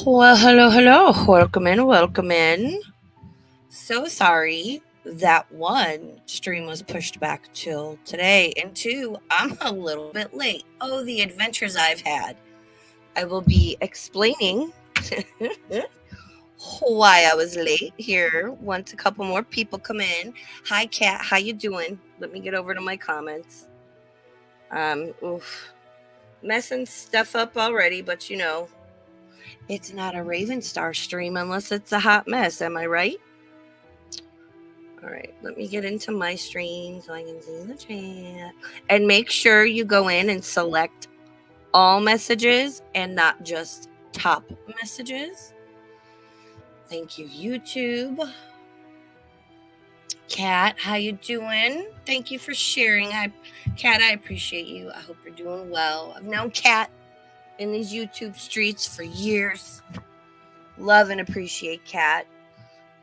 Well, hello, hello. Welcome in, welcome in. So sorry that one stream was pushed back till today, and two, I'm a little bit late. Oh, the adventures I've had. I will be explaining why I was late here once a couple more people come in. Hi, Kat. How you doing? Let me get over to my comments. Messing stuff up already, but it's not a Raven Star stream unless it's a hot mess. Am I right? All right, let me get into my stream so I can see the chat. And make sure you go in and select all messages and not just top messages. Thank you, YouTube. Kat, how you doing? Thank you for sharing. Kat, I appreciate you. I hope you're doing well. I've known Kat in these YouTube streets for years. Love and appreciate Kat.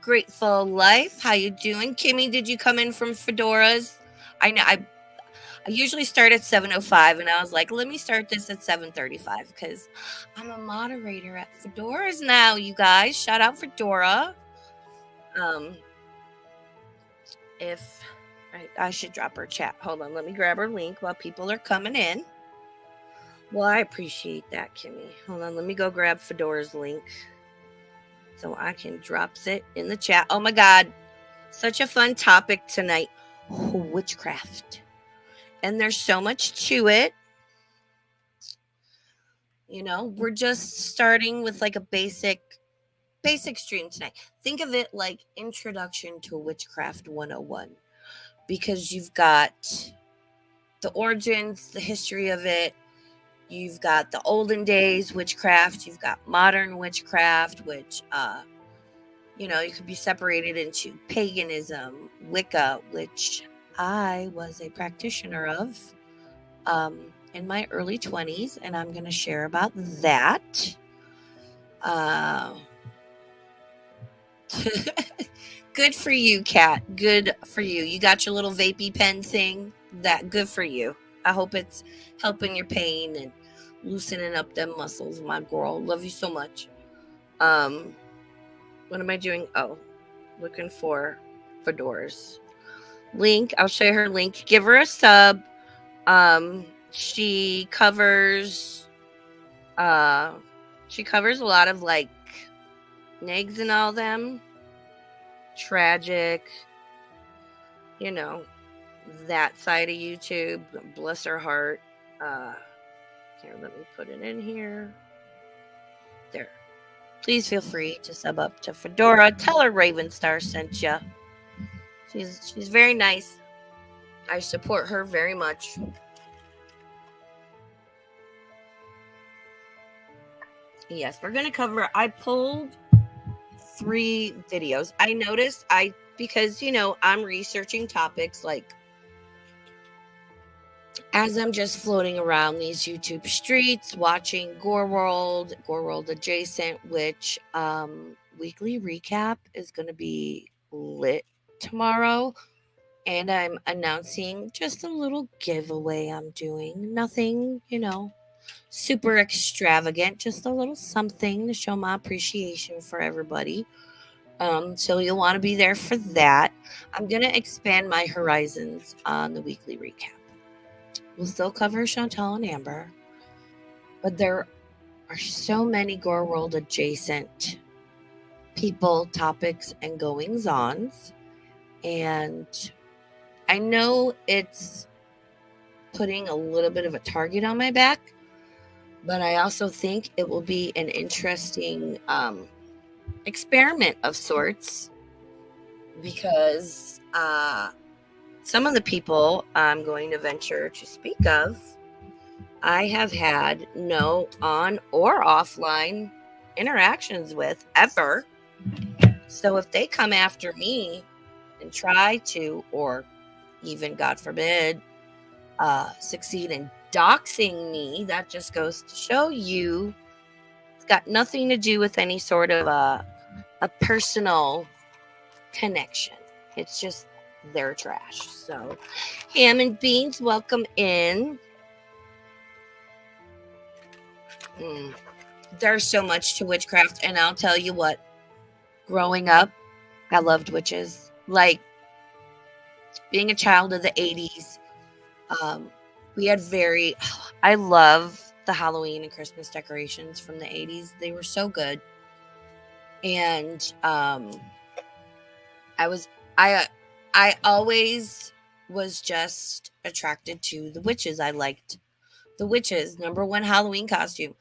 Grateful Life, how you doing? Kimmy, did you come in from Fedoras? I know I usually start at 7:05, and I was like, let me start this at 7:35 because I'm a moderator at Fedoras now, you guys. Shout out Fedora. If I should drop her chat. Hold on, let me grab her link while people are coming in. Well, I appreciate that, Kimmy. Hold on, let me go grab Fedora's link so I can drop it in the chat. Oh my God, such a fun topic tonight. Witchcraft. And there's so much to it. We're just starting with like a basic stream tonight. Think of it like Introduction to Witchcraft 101, because you've got the origins, the history of it. You've got the olden days witchcraft. You've got modern witchcraft, which, you could be separated into paganism, Wicca, which I was a practitioner of in my early 20s, and I'm going to share about that. Good for you, Kat. Good for you. You got your little vapey pen thing. Good for you. I hope it's helping your pain and loosening up them muscles, my girl. Love you so much. What am I doing? Oh, looking for Fedora's link. I'll show her link. Give her a sub. She covers a lot of like negs and all them. Tragic, that side of YouTube. Bless her heart. Here, let me put it in here. There. Please feel free to sub up to Fedora. Tell her Ravenstar sent you. She's very nice. I support her very much. Yes, we're going to cover. I pulled 3 videos. I noticed because I'm researching topics like as I'm just floating around these YouTube streets, watching Gore World adjacent, which weekly recap is going to be lit tomorrow. And I'm announcing just a little giveaway I'm doing. Nothing, super extravagant, just a little something to show my appreciation for everybody. So you'll want to be there for that. I'm going to expand my horizons on the weekly recap. We'll still cover Chantal and Amber, but there are so many Gore World adjacent people, topics, and goings-ons. And I know it's putting a little bit of a target on my back, but I also think it will be an interesting experiment of sorts, because some of the people I'm going to venture to speak of, I have had no on or offline interactions with ever. So if they come after me and try to, or even, God forbid, succeed in doxing me, that just goes to show you it's got nothing to do with any sort of a personal connection. It's just their trash. So, Ham and Beans, welcome in. there's so much to witchcraft, and I'll tell you what, growing up, I loved witches. Like, being a child of the 80s, we had I love the Halloween and Christmas decorations from the 80s. They were so good. And I always was just attracted to the witches. I liked the witches. Number one Halloween costume.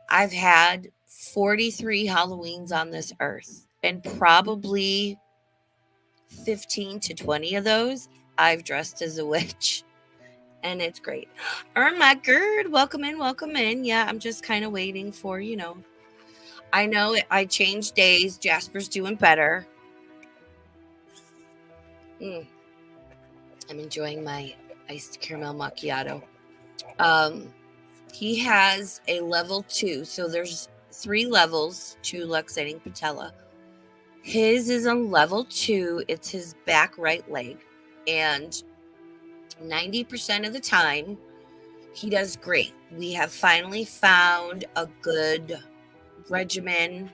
I've had 43 Halloweens on this earth, and probably 15 to 20 of those I've dressed as a witch. And it's great. Earn my gird. Welcome in, welcome in. Yeah, I'm just kind of waiting for, I know I changed days. Jasper's doing better. I'm enjoying my iced caramel macchiato. He has a level 2. So there's 3 levels to luxating patella. His is a level 2. It's his back right leg. And 90% of the time, he does great. We have finally found a good regimen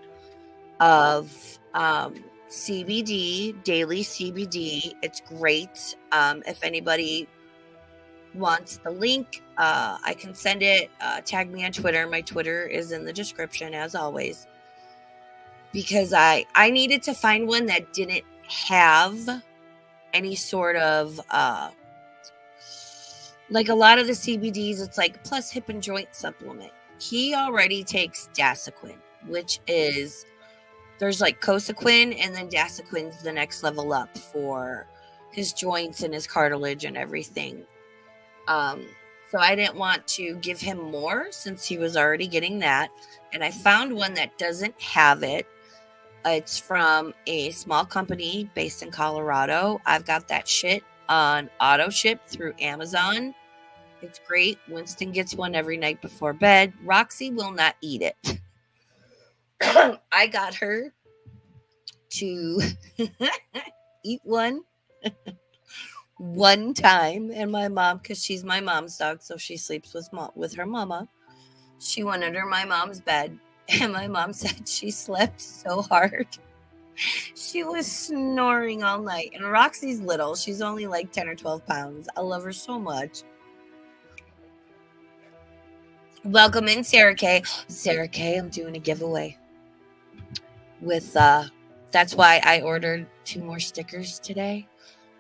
of CBD, daily CBD. It's great. If anybody wants the link, I can send it. Tag me on Twitter. My Twitter is in the description, as always, because I needed to find one that didn't have any sort of like a lot of the CBDs, it's like plus hip and joint supplement. He already takes Dasaquin, which is, there's like Cosequin, and then Dasaquin's the next level up for his joints and his cartilage and everything. So I didn't want to give him more since he was already getting that. And I found one that doesn't have it. It's from a small company based in Colorado. I've got that shit on auto ship through Amazon. It's great. Winston gets one every night before bed. Roxy will not eat it. I got her to eat one time, and my mom, because she's my mom's dog, so she sleeps with her mama. She went under my mom's bed, and my mom said she slept so hard. She was snoring all night. And Roxy's little. She's only like 10 or 12 pounds. I love her so much. Welcome in, Sarah K. Sarah K, I'm doing a giveaway with, that's why I ordered 2 more stickers today.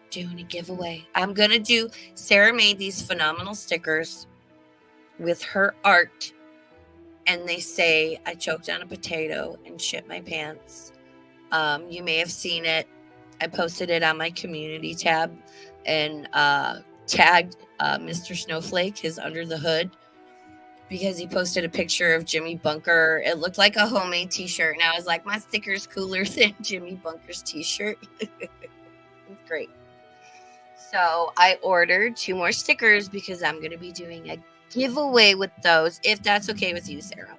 Doing a giveaway. I'm going to do, Sarah made these phenomenal stickers with her art. And they say, I choked on a potato and shit my pants. You may have seen it. I posted it on my community tab and tagged Mr. Snowflake, his Under the Hood, because he posted a picture of Jimmy Bunker. It looked like a homemade t-shirt. And I was like, my sticker's cooler than Jimmy Bunker's t-shirt. It's great. So I ordered 2 more stickers because I'm going to be doing a giveaway with those, if that's okay with you, Sarah.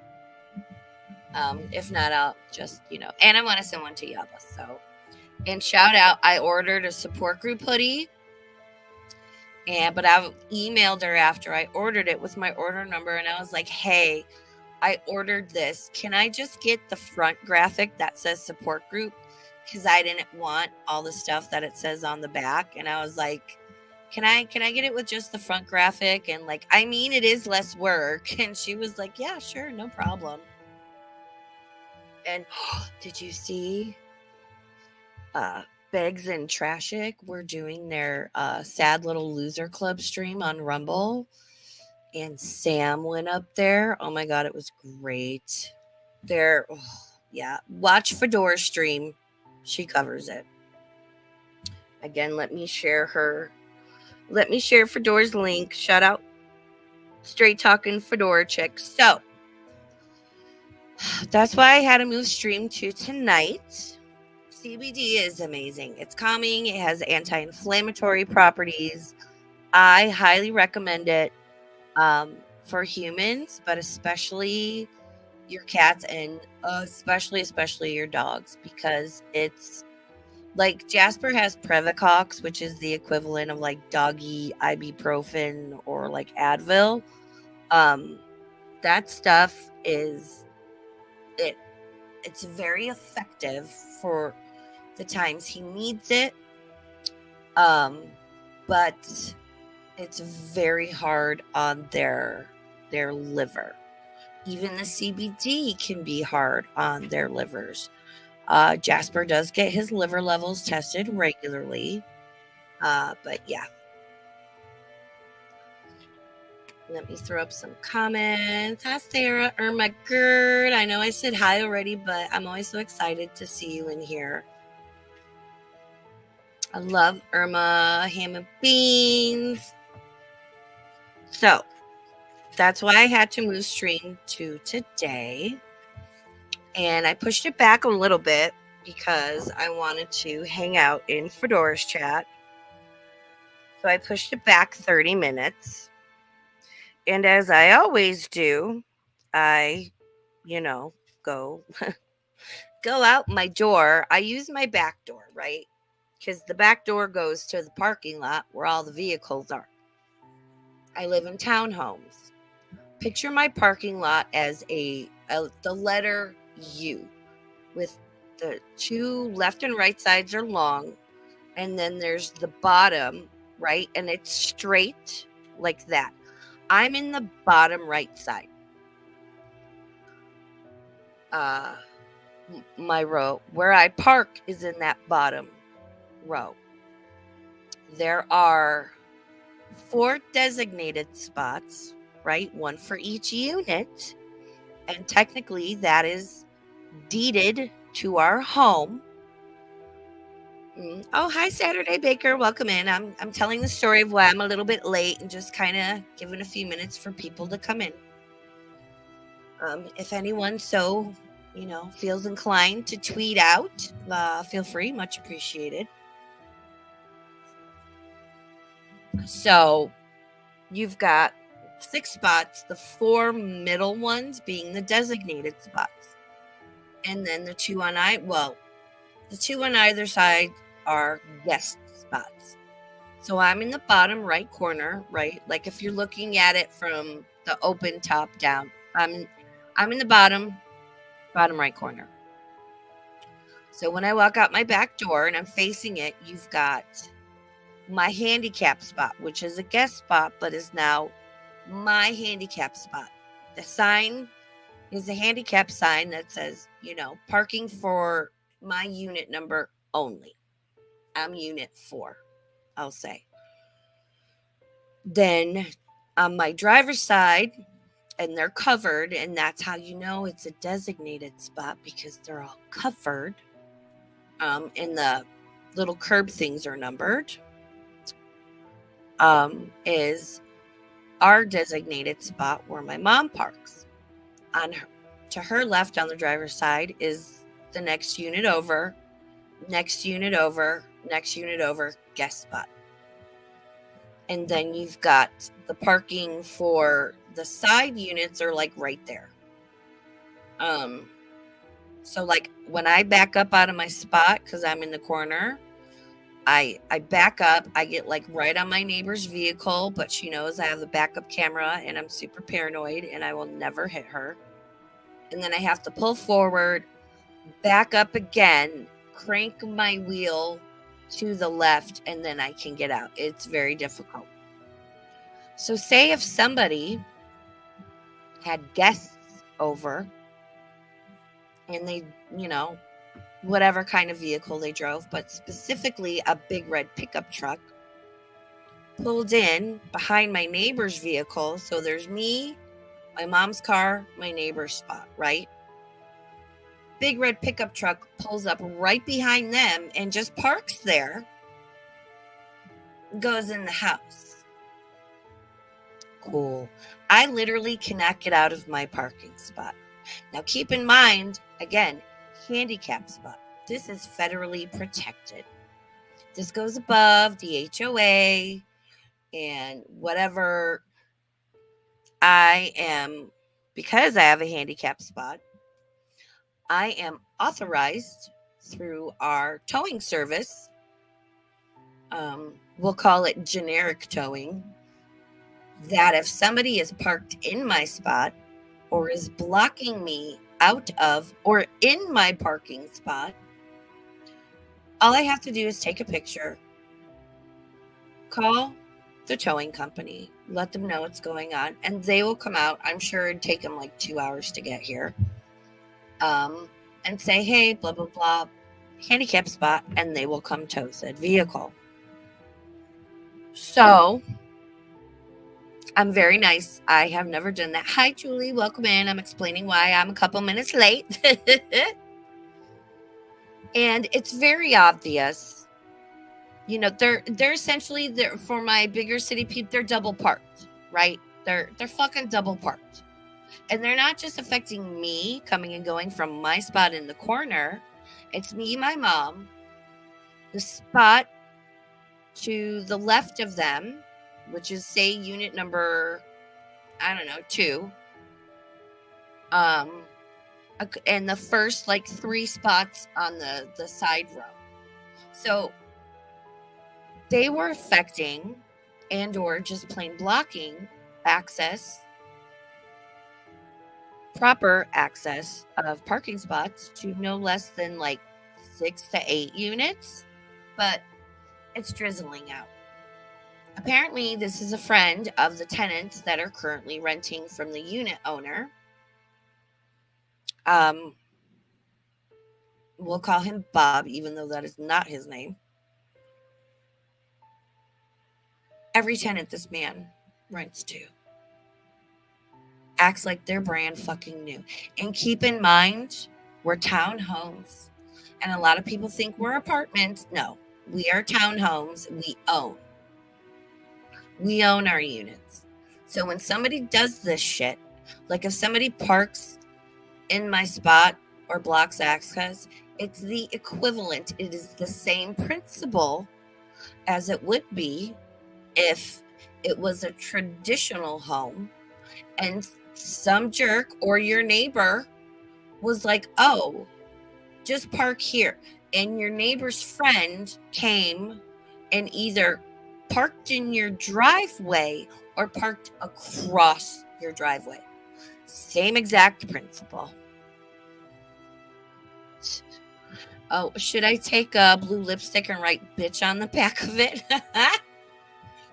If not, I'll just, and I want to send one to Yaba. So, and shout out, I ordered a support group hoodie, but I emailed her after I ordered it with my order number, and I was like, hey, I ordered this. Can I just get the front graphic that says support group? Because I didn't want all the stuff that it says on the back. And I was like, can I get it with just the front graphic? And like, I mean, it is less work. And she was like, yeah, sure, no problem. And did you see Beggs and Trashick were doing their Sad Little Loser Club stream on Rumble? And Sam went up there. Oh my God, it was great. Watch Fedora's stream. She covers it. Again, let me share Fedora's link. Shout out Straight Talking Fedora Chick. So that's why I had to move stream to tonight. CBD is amazing. It's calming. It has anti-inflammatory properties. I highly recommend it for humans, but especially your cats and especially your dogs, because it's like Jasper has Previcox, which is the equivalent of like doggy ibuprofen or like Advil. That stuff is it's very effective for the times he needs it. But it's very hard on their liver. Even the CBD can be hard on their livers. Jasper does get his liver levels tested regularly. But yeah. Let me throw up some comments. Hi, Sarah. Irma Gerd. I know I said hi already, but I'm always so excited to see you in here. I love Irma. Ham and beans. So, that's why I had to move stream to today. And I pushed it back a little bit because I wanted to hang out in Fedora's chat. So I pushed it back 30 minutes. And as I always do, I, go go out my door. I use my back door, right? Because the back door goes to the parking lot where all the vehicles are. I live in townhomes. Picture my parking lot as the letter U, with the two left and right sides are long, and then there's the bottom, right? And it's straight like that. I'm in the bottom right side. My row where I park is in that bottom row. There are 4 designated spots, right? 1 for each unit. And technically that is deeded to our home. Oh, hi, Saturday Baker. Welcome in. I'm telling the story of why I'm a little bit late and just kind of giving a few minutes for people to come in. If anyone so, feels inclined to tweet out, feel free. Much appreciated. So you've got 6 spots, the 4 middle ones being the designated spots. And then the 2 on the 2 on either side are guest spots. So I'm in the bottom right corner, right? Like if you're looking at it from the open top down, I'm in the bottom right corner. So when I walk out my back door and I'm facing it, you've got my handicap spot, which is a guest spot, but is now my handicap spot. The sign is a handicap sign that says, parking for my unit number only. I'm unit 4, I'll say. Then on my driver's side, and they're covered, and that's how you know it's a designated spot, because they're all covered. And the little curb things are numbered. Is our designated spot where my mom parks. To her left on the driver's side is the next unit over, next unit over, next unit over, guest spot. And then you've got the parking for the side units are like right there. So like when I back up out of my spot, because I'm in the corner, I back up, I get like right on my neighbor's vehicle, but she knows I have the backup camera and I'm super paranoid and I will never hit her. And then I have to pull forward, back up again, crank my wheel to the left, and then I can get out. It's very difficult. So say if somebody had guests over and they, whatever kind of vehicle they drove, but specifically a big red pickup truck, pulled in behind my neighbor's vehicle. So there's me, my mom's car, my neighbor's spot, right? Big red pickup truck pulls up right behind them and just parks there, goes in the house. Cool. I literally cannot get out of my parking spot. Now keep in mind, again, handicap spot. This is federally protected. This goes above the HOA and whatever. I am, because I have a handicap spot, I am authorized through our towing service. We'll call it generic towing. That if somebody is parked in my spot or is blocking me out of or in my parking spot, all I have to do is take a picture, call the towing company, let them know what's going on, and they will come out. I'm sure it'd take them like 2 hours to get here. And say, hey, blah, blah, blah, handicap spot, and they will come tow said vehicle. So I'm very nice. I have never done that. Hi, Julie. Welcome in. I'm explaining why I'm a couple minutes late. And it's very obvious. You know, they're essentially, for my bigger city people, they're double parked, right? They're fucking double parked. And they're not just affecting me coming and going from my spot in the corner. It's me, my mom, the spot to the left of them, which is, say, unit number, I don't know, 2. And the first, like, 3 spots on the side row. So they were affecting and or just plain blocking access, proper access of parking spots to no less than like 6 to 8 units, but it's drizzling out. Apparently, this is a friend of the tenants that are currently renting from the unit owner. We'll call him Bob, even though that is not his name. Every tenant this man rents to acts like they're brand fucking new. And keep in mind, we're townhomes. And a lot of people think we're apartments. No, we are townhomes. We own our units. So when somebody does this shit, like if somebody parks in my spot or blocks access, it's the equivalent. It is the same principle as it would be if it was a traditional home and some jerk or your neighbor was like, oh, just park here. And your neighbor's friend came and either parked in your driveway or parked across your driveway. Same exact principle. Oh, should I take a blue lipstick and write bitch on the back of it?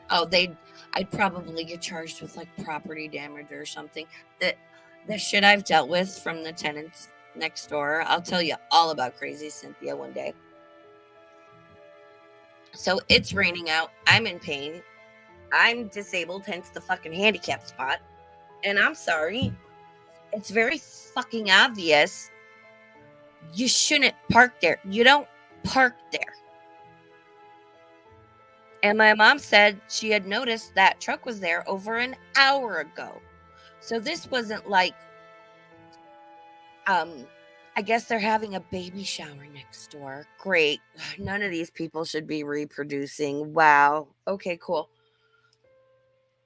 Oh, I'd probably get charged with like property damage or something. The shit I've dealt with from the tenants next door. I'll tell you all about Crazy Cynthia one day. So it's raining out. I'm in pain. I'm disabled, hence the fucking handicap spot. And I'm sorry. It's very fucking obvious. You shouldn't park there. You don't park there. And my mom said she had noticed that truck was there over an hour ago. So this wasn't like, I guess they're having a baby shower next door. Great. None of these people should be reproducing. Wow. Okay, cool.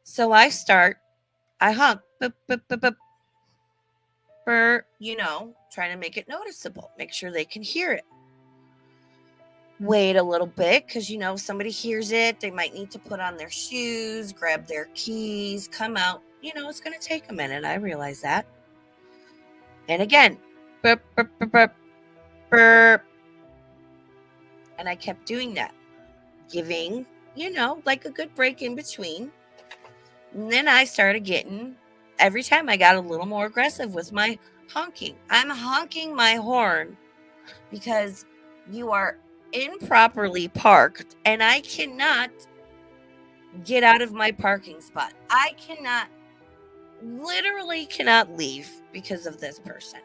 So I honk, boop, boop, boop, boop, for, trying to make it noticeable, make sure they can hear it. Wait a little bit, because, somebody hears it. They might need to put on their shoes, grab their keys, come out. It's going to take a minute. I realize that. And again, burp, burp, burp, burp, burp. And I kept doing that, giving, like a good break in between. And then I started getting, every time I got a little more aggressive with my honking. I'm honking my horn because you are improperly parked and I cannot get out of my parking spot. I literally cannot leave because of this person.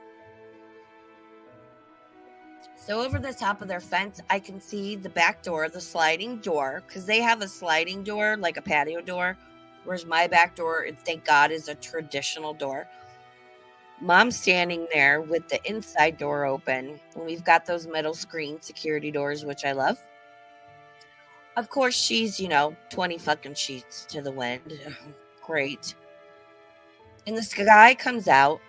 So over the top of their fence, I can see the back door, the sliding door, because they have a sliding door, like a patio door, whereas my back door, thank God, is a traditional door. Mom's standing there with the inside door open. And we've got those metal screen security doors, which I love. Of course, she's, 20 fucking sheets to the wind. Great. And this guy comes out,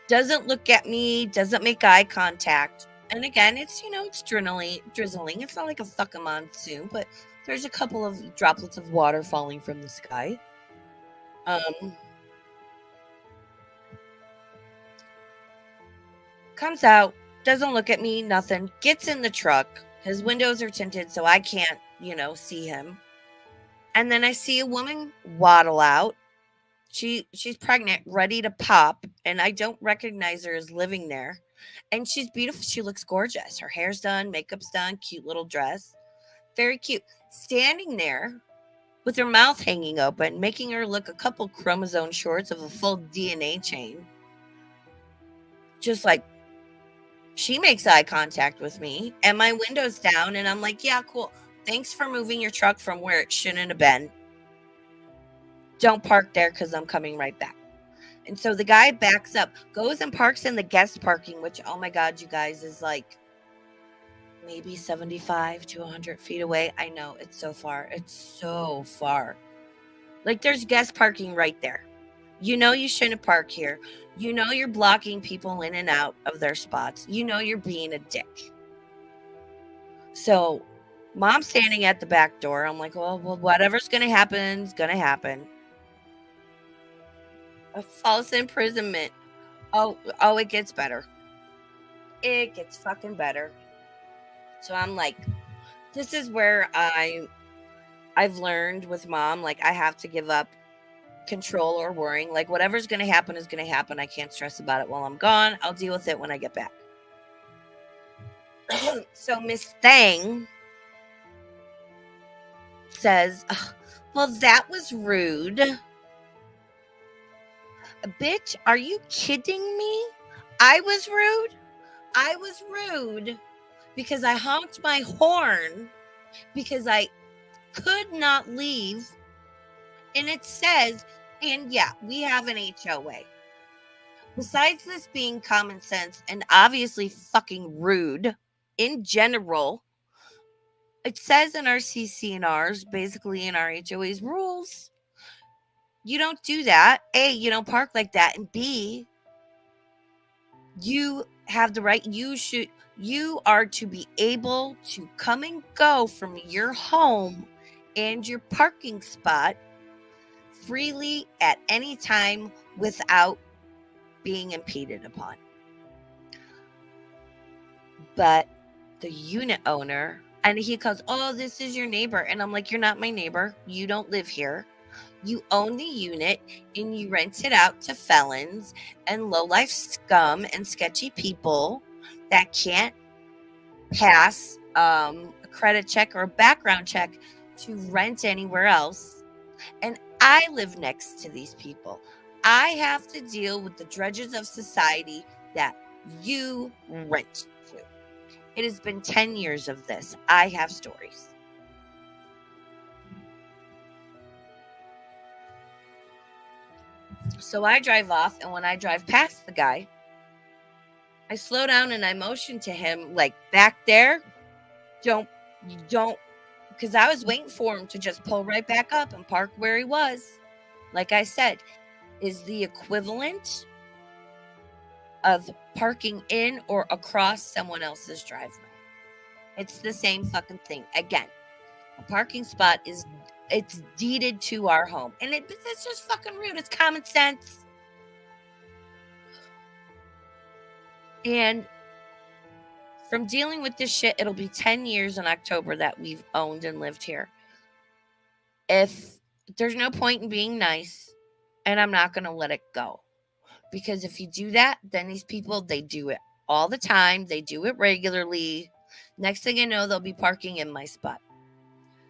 doesn't look at me, doesn't make eye contact. And again, it's, it's drizzling. It's not like a fucking monsoon, but there's a couple of droplets of water falling from the sky. Comes out, doesn't look at me, nothing, gets in the truck. His windows are tinted, so I can't, see him. And then I see a woman waddle out. She's pregnant, ready to pop, and I don't recognize her as living there. And she's beautiful. She looks gorgeous. Her hair's done, makeup's done, cute little dress. Very cute. Standing there with her mouth hanging open, making her look a couple chromosome shorts of a full DNA chain. Just like, she makes eye contact with me, and my window's down, and I'm like, yeah, cool. Thanks for moving your truck from where it shouldn't have been. Don't park there because I'm coming right back. And so the guy backs up, goes and parks in the guest parking, which, oh my God, you guys, is like maybe 75 to 100 feet away. I know, it's so far. It's so far. Like, there's guest parking right there. You shouldn't park here. You're blocking people in and out of their spots. You're being a dick. So mom's standing at the back door. I'm like, well, whatever's going to happen is going to happen. A false imprisonment. Oh, it gets better. It gets fucking better. So I'm like, this is where I've learned with mom, like, I have to give up control or worrying. Like, whatever's going to happen is going to happen. I can't stress about it while I'm gone. I'll deal with it when I get back. So Miss Thang says, well, that was rude. Bitch, are you kidding me? I was rude because I honked my horn because I could not leave. And it says, and yeah, we have an HOA. Besides this being common sense and obviously fucking rude in general, it says in our CC&Rs, basically in our HOA's rules, you don't do that. A, you don't park like that. And B, you have the right, you are to be able to come and go from your home and your parking spot freely at any time without being impeded upon. But the unit owner, and he goes, oh, this is your neighbor. And I'm like, you're not my neighbor. You don't live here. You own the unit and you rent it out to felons and low-life scum and sketchy people that can't pass a credit check or a background check to rent anywhere else. And I live next to these people. I have to deal with the dredges of society that you rent to. It has been 10 years of this. I have stories. So I drive off, and when I drive past the guy, I slow down and I motion to him, like, back there, don't, because I was waiting for him to just pull right back up and park where he was. Like I said, is the equivalent of parking in or across someone else's driveway. It's the same fucking thing. Again, a parking spot it's deeded to our home. And it's just fucking rude. It's common sense. And from dealing with this shit, it'll be 10 years in October that we've owned and lived here. If there's no point in being nice, and I'm not going to let it go. Because if you do that, then these people, they do it all the time. They do it regularly. Next thing you know, they'll be parking in my spot.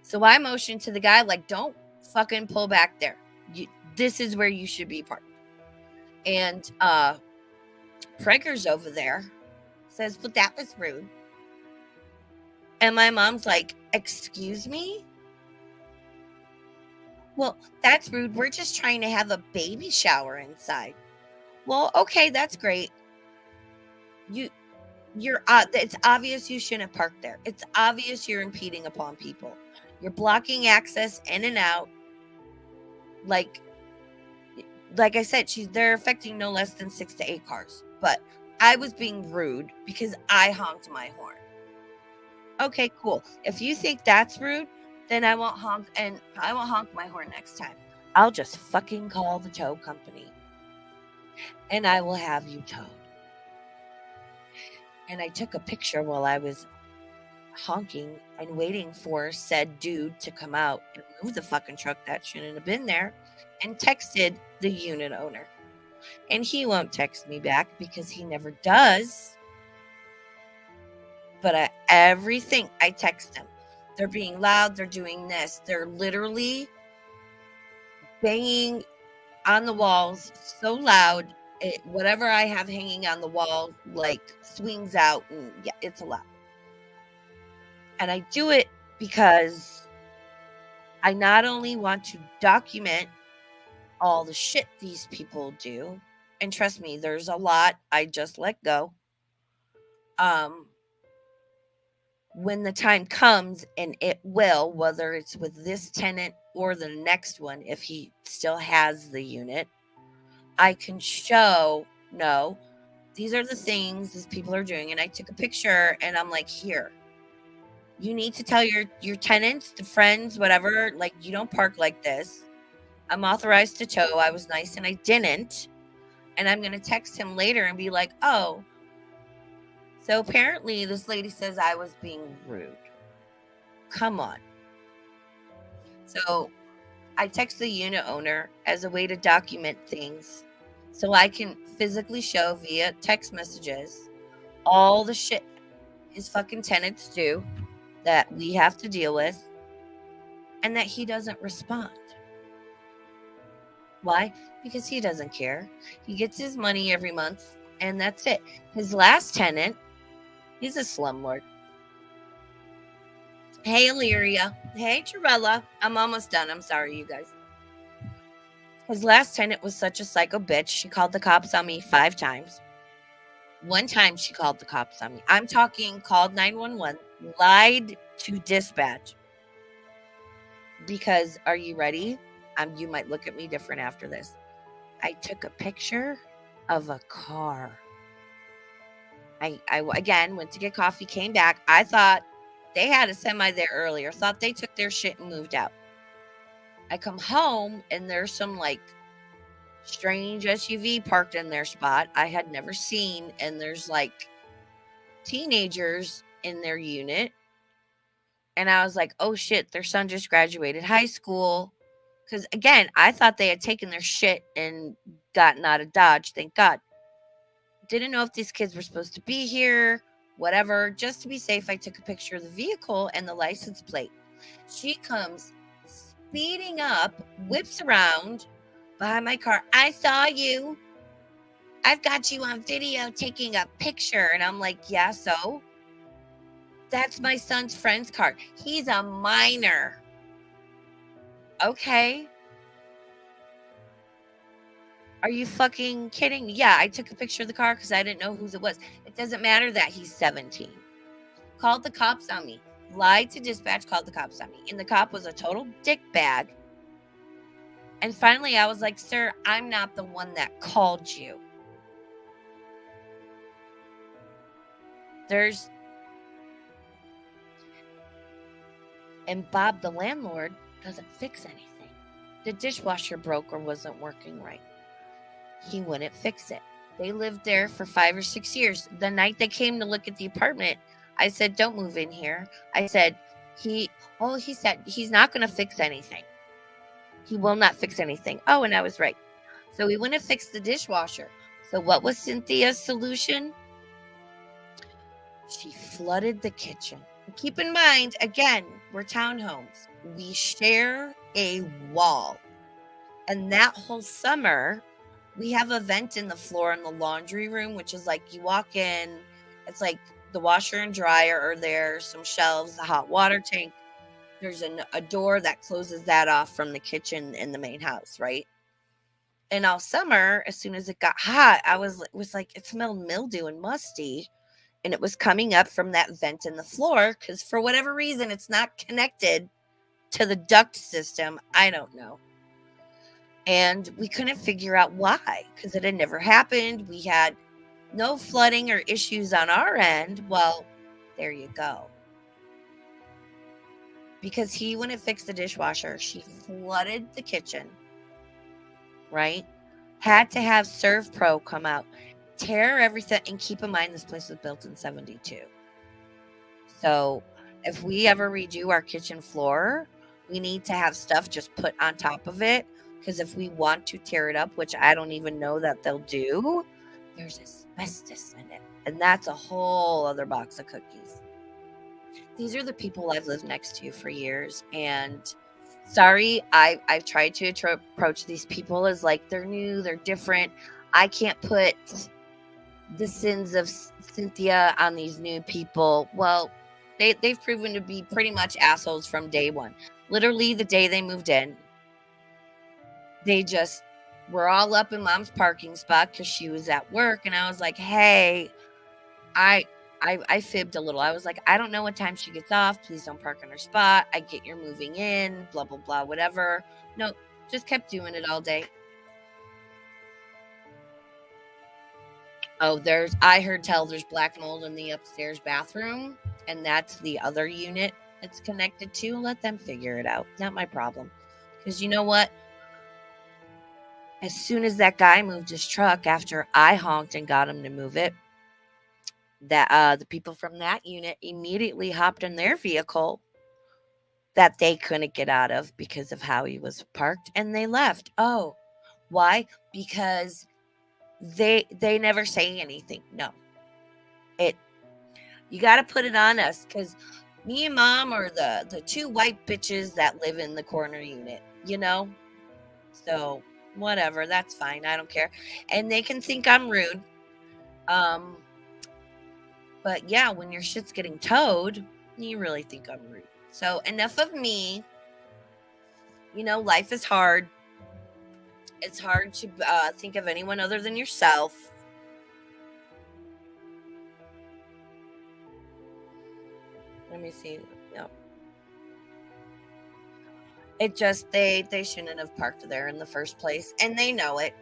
So I motioned to the guy, like, don't fucking pull back there. This is where you should be parked. And Pregger's over there says, but that was rude. And my mom's like, excuse me? Well, that's rude. We're just trying to have a baby shower inside. Well, okay, that's great. It's obvious you shouldn't park there. It's obvious you're impeding upon people. You're blocking access in and out. Like I said, they're affecting no less than 6 to 8 cars. But I was being rude because I honked my horn. Okay, cool. If you think that's rude, then I won't honk my horn next time. I'll just fucking call the tow company. And I will have you towed. And I took a picture while I was honking and waiting for said dude to come out and move the fucking truck that shouldn't have been there, and texted the unit owner. And he won't text me back because he never does. But everything I text them, they're being loud, they're doing this, they're literally banging on the walls so loud, whatever I have hanging on the wall like swings out, and yeah, it's allowed. And I do it because I not only want to document all the shit these people do, and trust me, there's a lot I just let go. When the time comes, and it will, whether it's with this tenant or the next one, if he still has the unit, I can show, no, these are the things these people are doing. And I took a picture and I'm like, here, you need to tell your tenants, the friends, whatever, like, you don't park like this. I'm authorized to tow. I was nice and I didn't. And I'm going to text him later and be like, oh, so apparently this lady says I was being rude. Come on. So I text the unit owner as a way to document things so I can physically show via text messages all the shit his fucking tenants do that we have to deal with, and that he doesn't respond. Why? Because he doesn't care. He gets his money every month, and that's it. His last tenant, he's a slumlord. Hey, Illyria. Hey, Torella. I'm almost done. I'm sorry, you guys. His last tenant was such a psycho bitch. She called the cops on me 5 times. One time she called the cops on me. I'm talking called 911, lied to dispatch. Because, are you ready? You might look at me different after this. I took a picture of a car. I again went to get coffee, came back. I thought they had a semi there earlier. Thought they took their shit and moved out. I come home and there's some like strange SUV parked in their spot I had never seen, and there's like teenagers in their unit. And I was like, oh shit, their son just graduated high school. Because again, I thought they had taken their shit and gotten out of Dodge. Thank God. Didn't know if these kids were supposed to be here, whatever. Just to be safe, I took a picture of the vehicle and the license plate. She comes speeding up, whips around behind my car. I saw you. I've got you on video taking a picture. And I'm like, yeah, so? That's my son's friend's car. He's a minor. Okay. Are you fucking kidding me? Yeah, I took a picture of the car because I didn't know whose it was. It doesn't matter that he's 17. Called the cops on me. Lied to dispatch, called the cops on me. And the cop was a total dickbag. And finally, I was like, sir, I'm not the one that called you. And Bob, the landlord, doesn't fix anything. The dishwasher broke or wasn't working right. He wouldn't fix it. They lived there for 5 or 6 years. The night they came to look at the apartment, I said, don't move in here. I said, he said he's not going to fix anything. He will not fix anything. Oh, and I was right. So he wouldn't fix the dishwasher. So what was Cynthia's solution? She flooded the kitchen. Keep in mind, again, we're townhomes. We share a wall. And that whole summer, we have a vent in the floor in the laundry room, which is like you walk in, it's like the washer and dryer are there, some shelves, a hot water tank. There's a door that closes that off from the kitchen in the main house, right? And all summer, as soon as it got hot, it was like it smelled mildew and musty. And it was coming up from that vent in the floor because for whatever reason, it's not connected to the duct system. I don't know. And we couldn't figure out why, because it had never happened. We had no flooding or issues on our end. Well, there you go. Because he wouldn't fix the dishwasher. She flooded the kitchen, right? Had to have Serve Pro come out. tear everything, and keep in mind this place was built in 72. So if we ever redo our kitchen floor, we need to have stuff just put on top of it, because if we want to tear it up, which I don't even know that they'll do, there's asbestos in it. And that's a whole other box of cookies. These are the people I've lived next to for years. And sorry, I've tried to approach these people as like they're new, they're different. I can't put the sins of Cynthia on these new people. Well, they've proven to be pretty much assholes from day one. Literally the day they moved in, they just were all up in mom's parking spot because she was at work. And I was like, hey, I fibbed a little. I was like, I don't know what time she gets off. Please don't park in her spot. I get you're moving in, blah, blah, blah, whatever. No, just kept doing it all day. Oh, I heard tell there's black mold in the upstairs bathroom, and that's the other unit it's connected to. Let them figure it out. Not my problem. Because you know what? As soon as that guy moved his truck after I honked and got him to move it, that the people from that unit immediately hopped in their vehicle that they couldn't get out of because of how he was parked, and they left. Oh, why? Because they never say anything. No, you got to put it on us, because me and mom are the two white bitches that live in the corner unit, so whatever, that's fine, I don't care. And they can think I'm rude, but yeah, when your shit's getting towed, you really think I'm rude. So enough of me. Life is hard. It's hard to think of anyone other than yourself. Let me see. Yep. It just, they shouldn't have parked there in the first place. And they know it.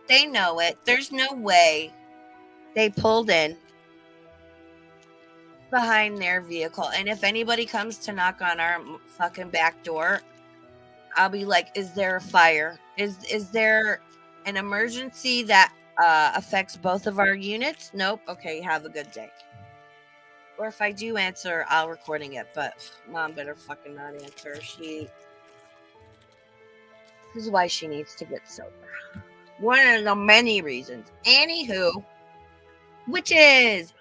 They know it. There's no way they pulled in behind their vehicle. And if anybody comes to knock on our fucking back door, I'll be like, is there a fire? Is there an emergency that affects both of our units? Nope. Okay, have a good day. Or if I do answer, I'll recording it. But mom better fucking not answer. This is why she needs to get sober. One of the many reasons. Anywho, witches.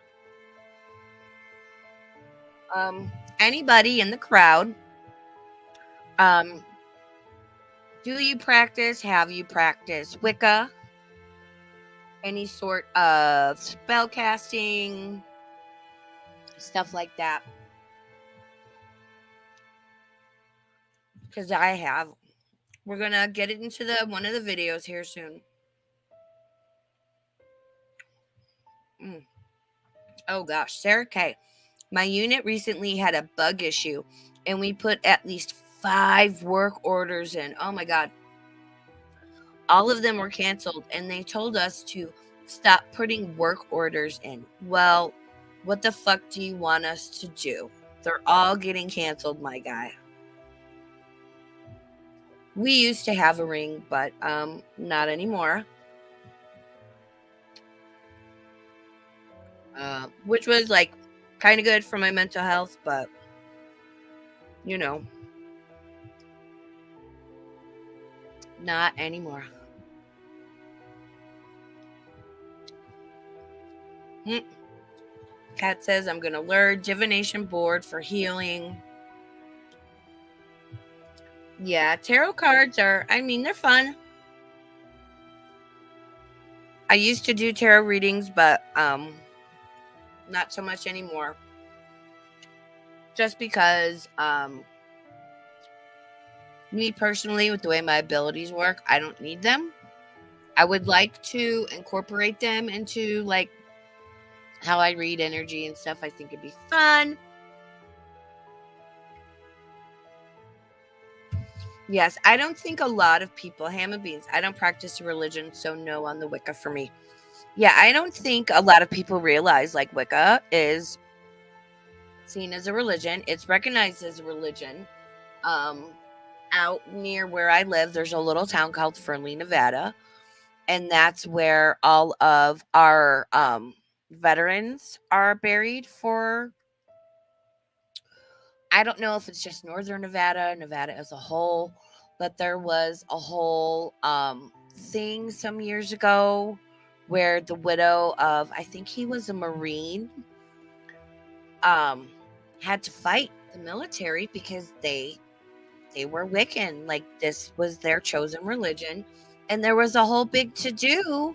Anybody in the crowd, do you practice? Have you practiced Wicca? Any sort of spell casting? Stuff like that. Because I have. We're going to get it into one of the videos here soon. Oh gosh, Sarah K. My unit recently had a bug issue, and we put at least 5 work orders in. Oh my God. All of them were canceled, and they told us to stop putting work orders in. Well, what the fuck do you want us to do? They're all getting canceled, my guy. We used to have a ring, but not anymore. Which was like kind of good for my mental health, but not anymore. Kat says, I'm going to learn divination board for healing. Yeah, tarot cards they're fun. I used to do tarot readings, but not so much anymore. Just because me personally, with the way my abilities work, I don't need them. I would like to incorporate them into like how I read energy and stuff. I think it'd be fun. Yes, I don't think a lot of people, ham and beans, I don't practice a religion, so no on the Wicca for me. Yeah, I don't think a lot of people realize like Wicca is seen as a religion. It's recognized as a religion. Out near where I live, there's a little town called Fernley, Nevada. and that's where all of our veterans are buried for. I don't know if it's just northern Nevada, Nevada as a whole, but there was a whole thing some years ago where the widow of, I think he was a Marine, had to fight the military because they were Wiccan. Like, this was their chosen religion. And there was a whole big to do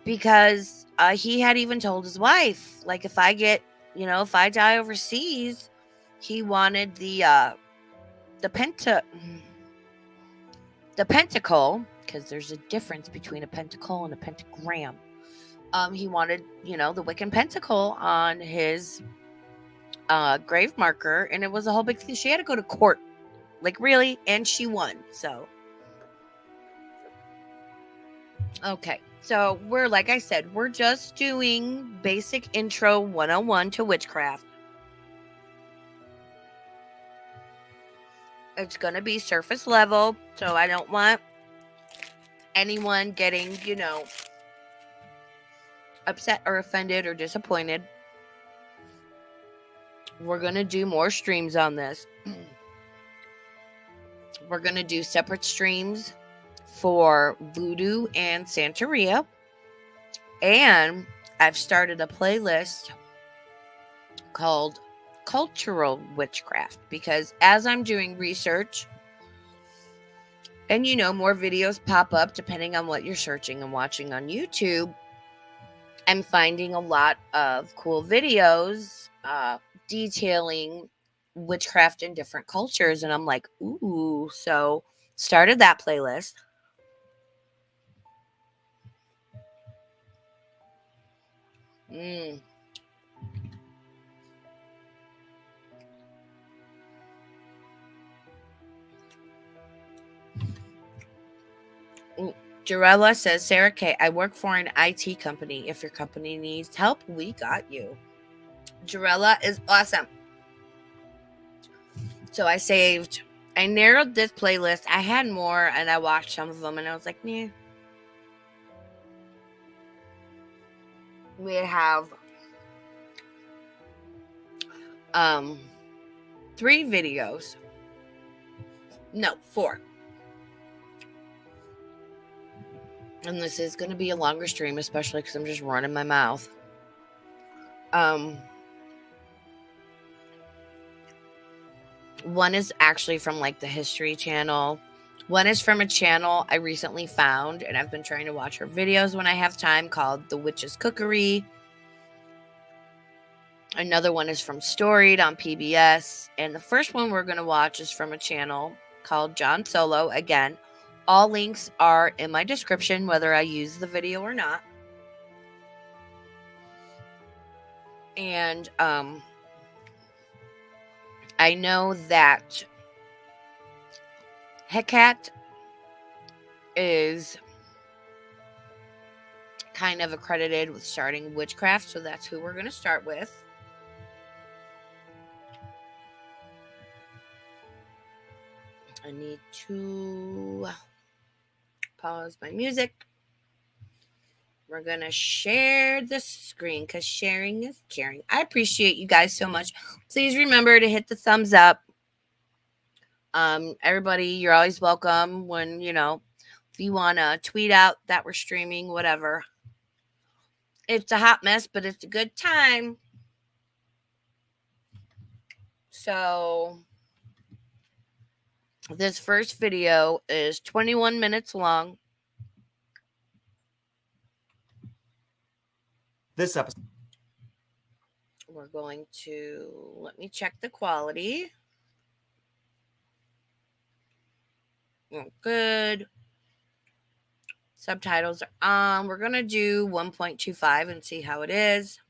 because he had even told his wife, like, if I get, if I die overseas, he wanted the pentacle, because there's a difference between a pentacle and a pentagram. He wanted, the Wiccan pentacle on his grave marker, and it was a whole big thing. She had to go to court, like, really, and she won. So okay, so we're, like I said, we're just doing basic intro 101 to witchcraft. It's gonna be surface level, so I don't want anyone getting, upset or offended or disappointed. We're gonna do more streams on this. We're gonna do separate streams for voodoo and Santeria. And I've started a playlist called Cultural Witchcraft, because as I'm doing research, and more videos pop up depending on what you're searching and watching on YouTube, I'm finding a lot of cool videos detailing witchcraft in different cultures, and I'm like, ooh. So started that playlist. Jarella says, Sarah K, I work for an IT company. If your company needs help, we got you. Jarella is awesome. So I narrowed this playlist. I had more, and I watched some of them, and I was like, nah. We have 3 videos. No, 4. And this is going to be a longer stream, especially because I'm just running my mouth. One is actually from, like, the History Channel. One is from a channel I recently found, and I've been trying to watch her videos when I have time, called The Witch's Cookery. Another one is from Storied on PBS. And the first one we're going to watch is from a channel called John Solo. Again, all links are in my description, whether I use the video or not. And I know that Hecate is kind of accredited with starting witchcraft, so that's who we're going to start with. I need to pause my music. We're going to share the screen because sharing is caring. I appreciate you guys so much. Please remember to hit the thumbs up. Everybody, you're always welcome when, if you want to tweet out that we're streaming, whatever. It's a hot mess, but it's a good time. So this first video is 21 minutes long. This episode, we're going to, let me check the quality. Good. Subtitles are on. We're going to do 1.25 and see how it is.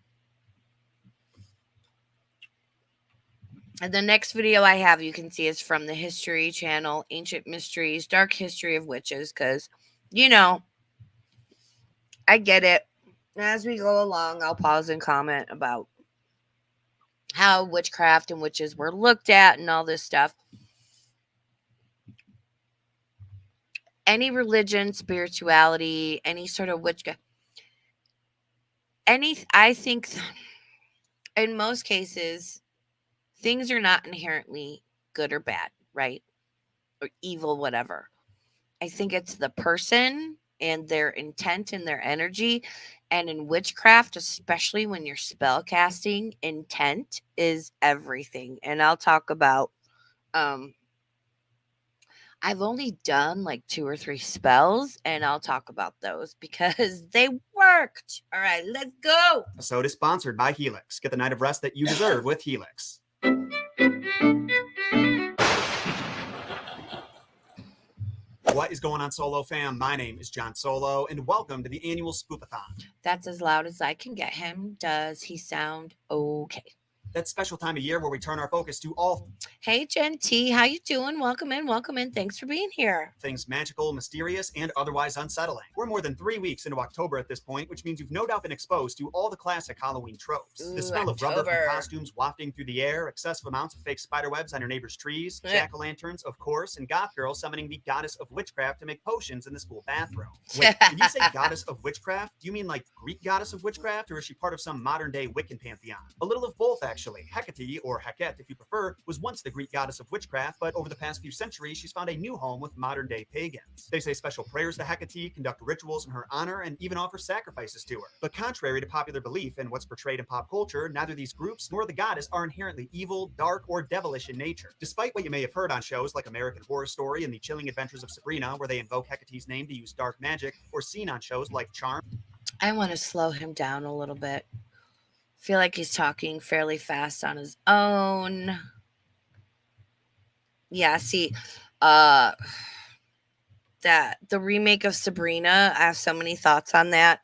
And the next video I have, you can see, is from the History Channel, Ancient Mysteries, Dark History of Witches, because, I get it. As we go along, I'll pause and comment about how witchcraft and witches were looked at and all this stuff. any religion, spirituality, any sort of witchcraft, I think in most cases, things are not inherently good or bad, right? Or evil, whatever. I think it's the person and their intent and their energy. And in witchcraft, especially when you're spell casting, intent is everything. And I'll talk about I've only done like 2 or 3 spells, and I'll talk about those because they worked. All right, let's go. Episode is sponsored by Helix. Get the night of rest that you deserve with Helix. What is going on, Solo fam? My name is John Solo, and welcome to the annual Spoopathon. That's as loud as I can get him. Does he sound okay? That special time of year where we turn our focus to all Hey, Jen T, how you doing? Welcome in, welcome in. Thanks for being here. things magical, mysterious, and otherwise unsettling. We're more than 3 weeks into October at this point, which means you've no doubt been exposed to all the classic Halloween tropes. Ooh, the smell of rubber October. from costumes wafting through the air, excessive amounts of fake spiderwebs on your neighbor's trees, jack-o'-lanterns, of course, and goth girls summoning the goddess of witchcraft to make potions in the school bathroom. Wait, did you say goddess of witchcraft? Do you mean like Greek goddess of witchcraft, or is she part of some modern-day Wiccan pantheon? A little of both, actually. Hecate, or Heket if you prefer, was once the Greek goddess of witchcraft, but over the past few centuries, she's found a new home with modern-day pagans. They say special prayers to Hecate, conduct rituals in her honor, and even offer sacrifices to her. But contrary to popular belief and what's portrayed in pop culture, neither these groups nor the goddess are inherently evil, dark, or devilish in nature. Despite what you may have heard on shows like American Horror Story and The Chilling Adventures of Sabrina, where they invoke Hecate's name to use dark magic, or seen on shows like Charmed. I want to slow him down a little bit. Feel like he's talking fairly fast on his own. Yeah, see, that the remake of Sabrina, I have so many thoughts on that.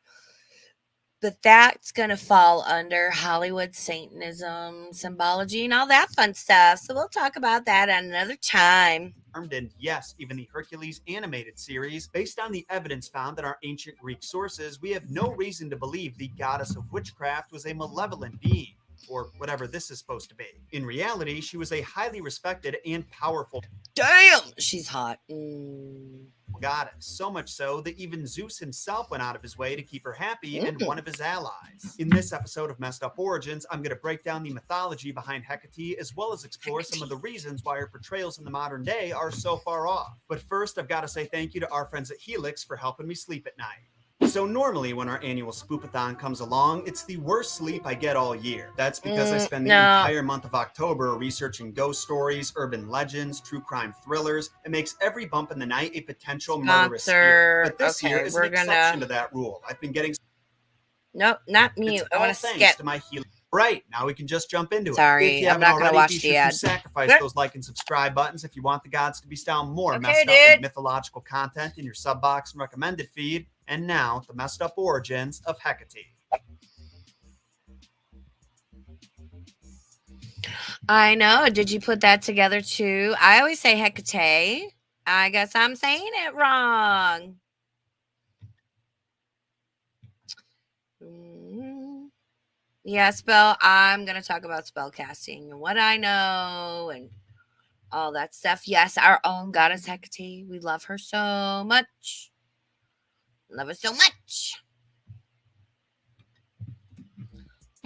But that's going to fall under Hollywood Satanism, symbology, and all that fun stuff. So we'll talk about that at another time. And yes, even the Hercules animated series, based on the evidence found in our ancient Greek sources, we have no reason to believe the goddess of witchcraft was a malevolent being, or whatever this is supposed to be. In reality, she was a highly respected and powerful She's hot. goddess, so much so that even Zeus himself went out of his way to keep her happy and one of his allies. In this episode of Messed Up Origins, I'm going to break down the mythology behind Hecate, as well as explore some of the reasons why her portrayals in the modern day are so far off. But first, I've got to say thank you to our friends at Helix for helping me sleep at night. So normally when our annual Spoopathon comes along, it's the worst sleep I get all year. That's because I spend the entire month of October researching ghost stories, urban legends, true crime thrillers. It makes every bump in the night a potential murderous spirit. But this year is an exception to that rule. I've been getting... Nope, not me. I want to skip. To my Helix. Right, now we can just jump into it. Sorry, I'm not going to watch the ad. Sacrifice those like and subscribe buttons if you want the gods to bestow more messed up and mythological content in your sub box and recommended feed. And now, the messed up origins of Hecate. I know. Did you put that together too? I always say Hecate. I guess I'm saying it wrong. Yeah, I'm going to talk about spell casting and what I know and all that stuff. Yes, our own goddess Hecate. We love her so much. Love her so much.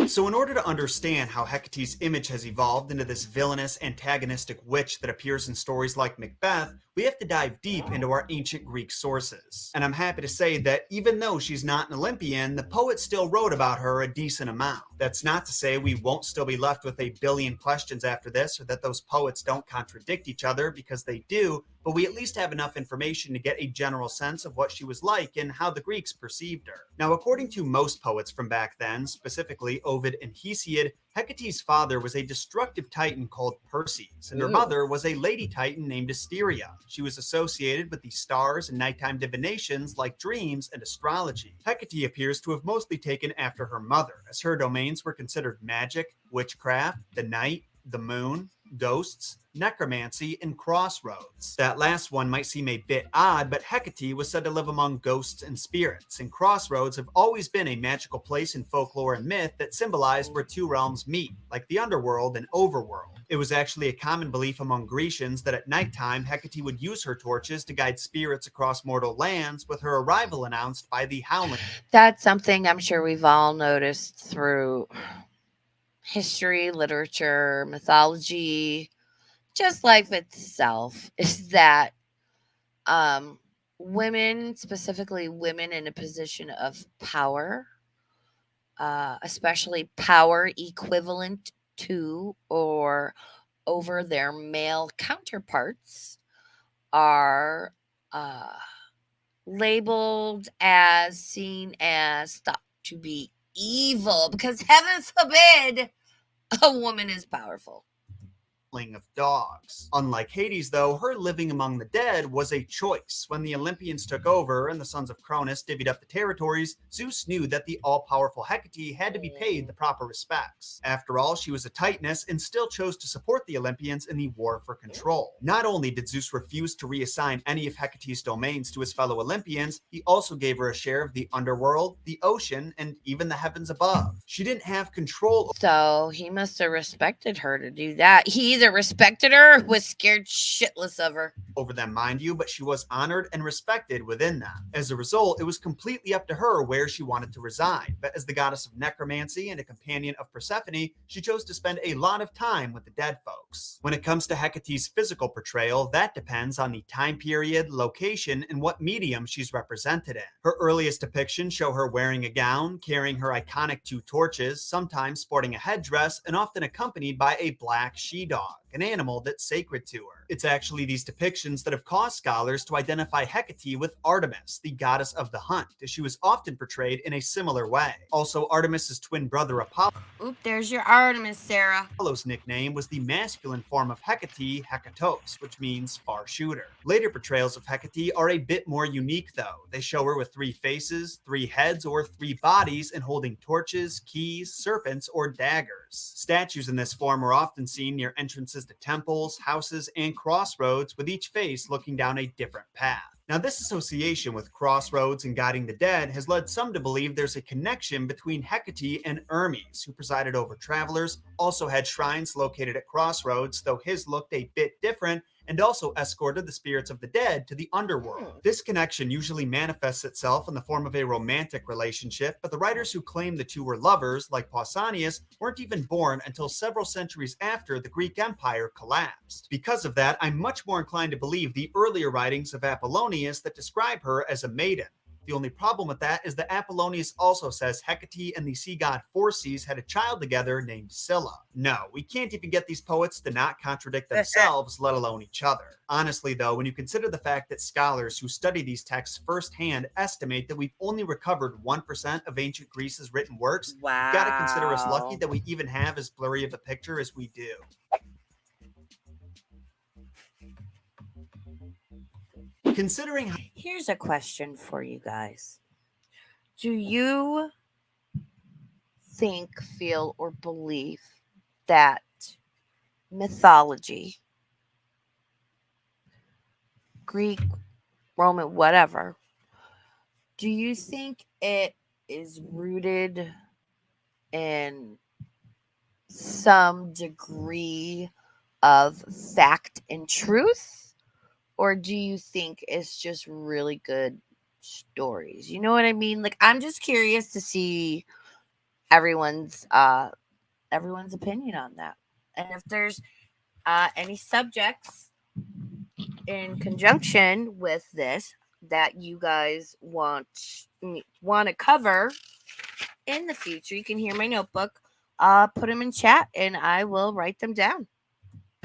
So in order to understand how Hecate's image has evolved into this villainous, antagonistic witch that appears in stories like Macbeth, we have to dive deep into our ancient Greek sources. And I'm happy to say that even though she's not an Olympian, the poets still wrote about her a decent amount. That's not to say we won't still be left with a billion questions after this, or that those poets don't contradict each other, because they do, but we at least have enough information to get a general sense of what she was like and how the Greeks perceived her. Now, according to most poets from back then, specifically Ovid and Hesiod, Hecate's father was a destructive titan called Perses, and her mother was a lady titan named Asteria. She was associated with the stars and nighttime divinations like dreams and astrology. Hecate appears to have mostly taken after her mother, as her domains were considered magic, witchcraft, the night, the moon, ghosts, necromancy, and crossroads. That last one might seem a bit odd, but Hecate was said to live among ghosts and spirits, and crossroads have always been a magical place in folklore and myth that symbolized where two realms meet, like the underworld and overworld. It was actually a common belief among Grecians that at nighttime, Hecate would use her torches to guide spirits across mortal lands, with her arrival announced by the howling. That's something I'm sure we've all noticed through history, literature, mythology, just life itself, is that um, women, specifically women in a position of power, especially power equivalent to or over their male counterparts, are uh, labeled as seen as thought to be evil because heaven forbid a woman is powerful. Of dogs. Unlike Hades, though, her living among the dead was a choice. When the Olympians took over and the sons of Cronus divvied up the territories, Zeus knew that the all-powerful Hecate had to be paid the proper respects. After all, she was a Titaness and still chose to support the Olympians in the war for control. Not only did Zeus refuse to reassign any of Hecate's domains to his fellow Olympians, he also gave her a share of the underworld, the ocean, and even the heavens above. She didn't have control. So he must have respected her to do that. He either respected her or was scared shitless of her. Over them, mind you, but she was honored and respected within them. As a result, it was completely up to her where she wanted to reside, but as the goddess of necromancy and a companion of Persephone, she chose to spend a lot of time with the dead folks. When it comes to Hecate's physical portrayal, that depends on the time period, location, and what medium she's represented in. Her earliest depictions show her wearing a gown, carrying her iconic 2 torches, sometimes sporting a headdress, and often accompanied by a black she-dog, an animal that's sacred to her. It's actually these depictions that have caused scholars to identify Hecate with Artemis, the goddess of the hunt, as she was often portrayed in a similar way. Also, Artemis's twin brother Apollo. Oop, there's your Artemis, Sarah. Apollo's nickname was the masculine form of Hecate, Hekatos, which means far shooter. Later portrayals of Hecate are a bit more unique, though. They show her with 3 faces, 3 heads, or 3 bodies, and holding torches, keys, serpents, or daggers. Statues in this form are often seen near entrances to temples, houses, and crossroads, with each face looking down a different path. Now, this association with crossroads and guiding the dead has led some to believe there's a connection between Hecate and Hermes, who presided over travelers, also had shrines located at crossroads, though his looked a bit different, and also escorted the spirits of the dead to the underworld. This connection usually manifests itself in the form of a romantic relationship, but the writers who claim the two were lovers, like Pausanias, weren't even born until several centuries after the Greek Empire collapsed. Because of that, I'm much more inclined to believe the earlier writings of Apollonius that describe her as a maiden. The only problem with that is that Apollonius also says Hecate and the sea god Phorcys had a child together named Scylla. No, we can't even get these poets to not contradict themselves, let alone each other. Honestly, though, when you consider the fact that scholars who study these texts firsthand estimate that we've only recovered 1% of ancient Greece's written works, Wow. you've got to consider us lucky that we even have as blurry of a picture as we do. Considering how Here's a question for you guys. Do you think, feel, or believe that mythology, Greek, Roman, whatever, do you think it is rooted in some degree of fact and truth? Or do you think it's just really good stories? You know what I mean? Like, I'm just curious to see everyone's opinion on that. And if there's any subjects in conjunction with this that you guys want to cover in the future, you can hear my notebook. Put them in chat and I will write them down.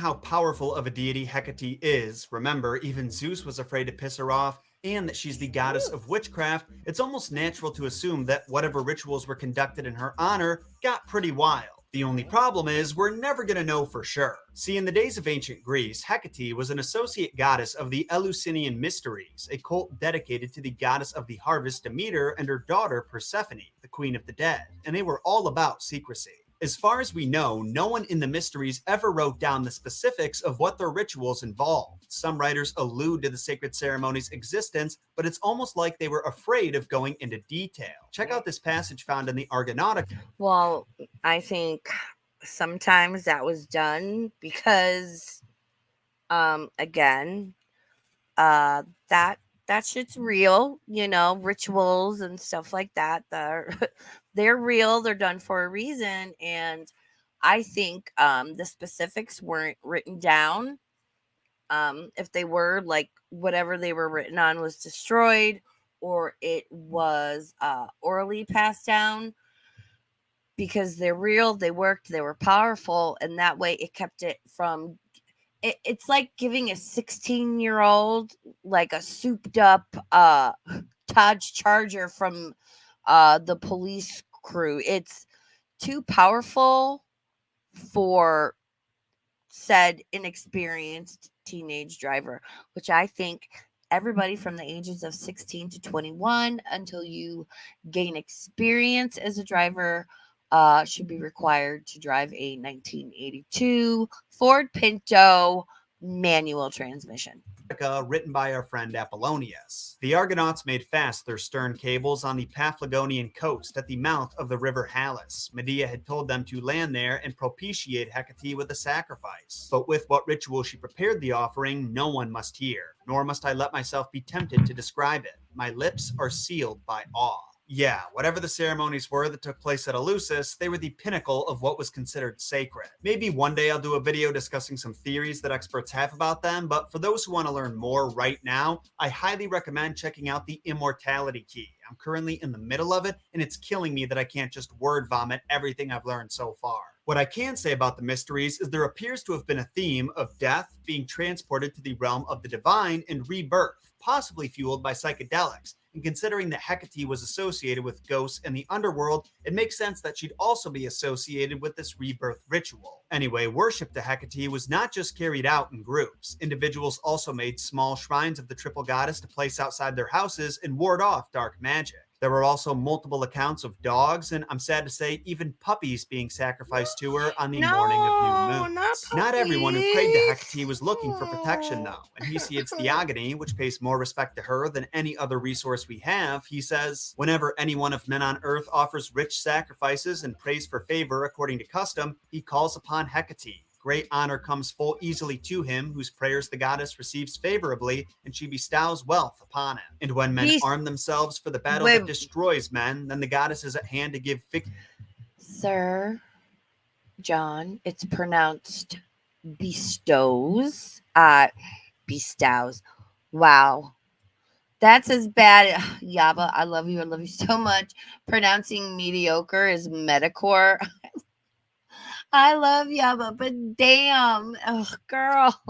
how powerful of a deity Hecate is, remember, even Zeus was afraid to piss her off, and that she's the goddess of witchcraft, it's almost natural to assume that whatever rituals were conducted in her honor got pretty wild. The only problem is, we're never going to know for sure. See, in the days of ancient Greece, Hecate was an associate goddess of the Eleusinian Mysteries, a cult dedicated to the goddess of the harvest Demeter and her daughter Persephone, the queen of the dead, and they were all about secrecy. As far as we know, no one in the Mysteries ever wrote down the specifics of what their rituals involved. Some writers allude to the sacred ceremony's existence, but it's almost like they were afraid of going into detail. Check out this passage found in the Argonautica. Well, I think sometimes that was done because, again, uh, that that shit's real, rituals and stuff like that. They're they're real. They're done for a reason, and I think the specifics weren't written down. If they were, like, whatever they were written on was destroyed, or it was orally passed down, because they're real, they worked, they were powerful, and that way it kept it from it's like giving a 16-year-old like a souped up Dodge Charger from the police crew. It's too powerful for said inexperienced teenage driver, which I think everybody from the ages of 16 to 21 until you gain experience as a driver should be required to drive a 1982 Ford Pinto manual transmission. Written by our friend Apollonius. The Argonauts made fast their stern cables on the Paphlagonian coast at the mouth of the river Halys. Medea had told them to land there and propitiate Hecate with a sacrifice. But with what ritual she prepared the offering, no one must hear, nor must I let myself be tempted to describe it. My lips are sealed by awe. Yeah, whatever the ceremonies were that took place at Eleusis, they were the pinnacle of what was considered sacred. Maybe one day I'll do a video discussing some theories that experts have about them, but for those who want to learn more right now, I highly recommend checking out the Immortality Key. I'm currently in the middle of it, and it's killing me that I can't just word vomit everything I've learned so far. What I can say about the mysteries is there appears to have been a theme of death being transported to the realm of the divine and rebirth, possibly fueled by psychedelics. And considering that Hecate was associated with ghosts and the underworld, it makes sense that she'd also be associated with this rebirth ritual. Anyway, worship to Hecate was not just carried out in groups. Individuals also made small shrines of the triple goddess to place outside their houses and ward off dark magic. There were also multiple accounts of dogs, and I'm sad to say, even puppies being sacrificed to her on the morning of new No, moons. not Not everyone who prayed to puppies. Hecate was looking for protection, though. And Hesiod's Theogony, which pays more respect to her than any other resource we have, he says, whenever any one of men on earth offers rich sacrifices and prays for favor according to custom, he calls upon Hecate. Great honor comes full easily to him, whose prayers the goddess receives favorably, and she bestows wealth upon him. And when men Beast. arm themselves for the battle Wait, that destroys men, then the goddess is at hand to give victory. Sir John, it's pronounced bestows. Bestows. Wow. That's as bad. Yaba, I love you. I love you so much. Pronouncing mediocre is metacore. I love Yaba, but damn. Oh, girl.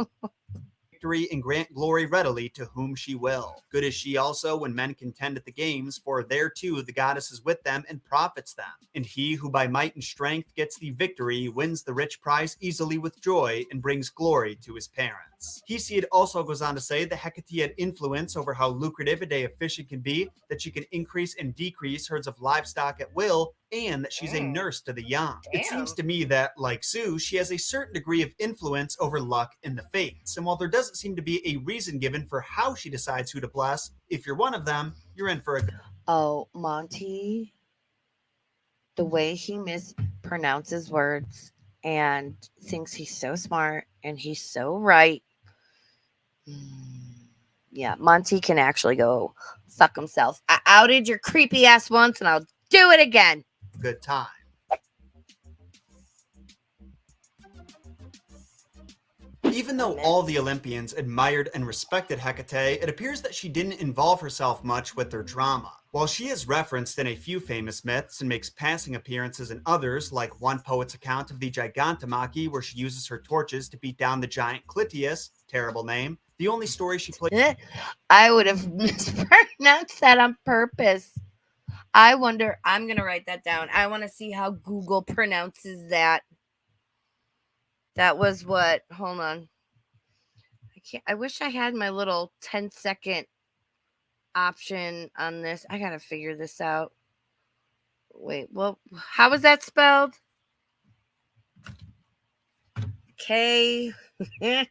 And grant glory readily to whom she will. Good is she also when men contend at the games, for there too the goddess is with them and profits them. And he who by might and strength gets the victory wins the rich prize easily with joy and brings glory to his parents. Hesiod also goes on to say that Hecate had influence over how lucrative a day of fishing can be, that she can increase and decrease herds of livestock at will, and that she's a nurse to the young. It seems to me that, like Zeus, she has a certain degree of influence over luck and the fates. And while there doesn't seem to be a reason given for how she decides who to bless, if you're one of them, you're in for a good. Oh, Monty, the way he mispronounces words and thinks he's so smart and he's so right. Yeah, Monty can actually go fuck himself. I outed your creepy ass once and I'll do it again. Good time. Even though all the Olympians admired and respected Hecate, it appears that she didn't involve herself much with their drama. While she is referenced in a few famous myths and makes passing appearances in others, like one poet's account of the Gigantomachy, where she uses her torches to beat down the giant Clytius, terrible name, the only story she played. I would have mispronounced that on purpose. I wonder, I'm going to write that down. I want to see how Google pronounces that. That was what, hold on. I wish I had my little 10-second option on this. I got to figure this out. Wait, well, how was that spelled? K Lytios.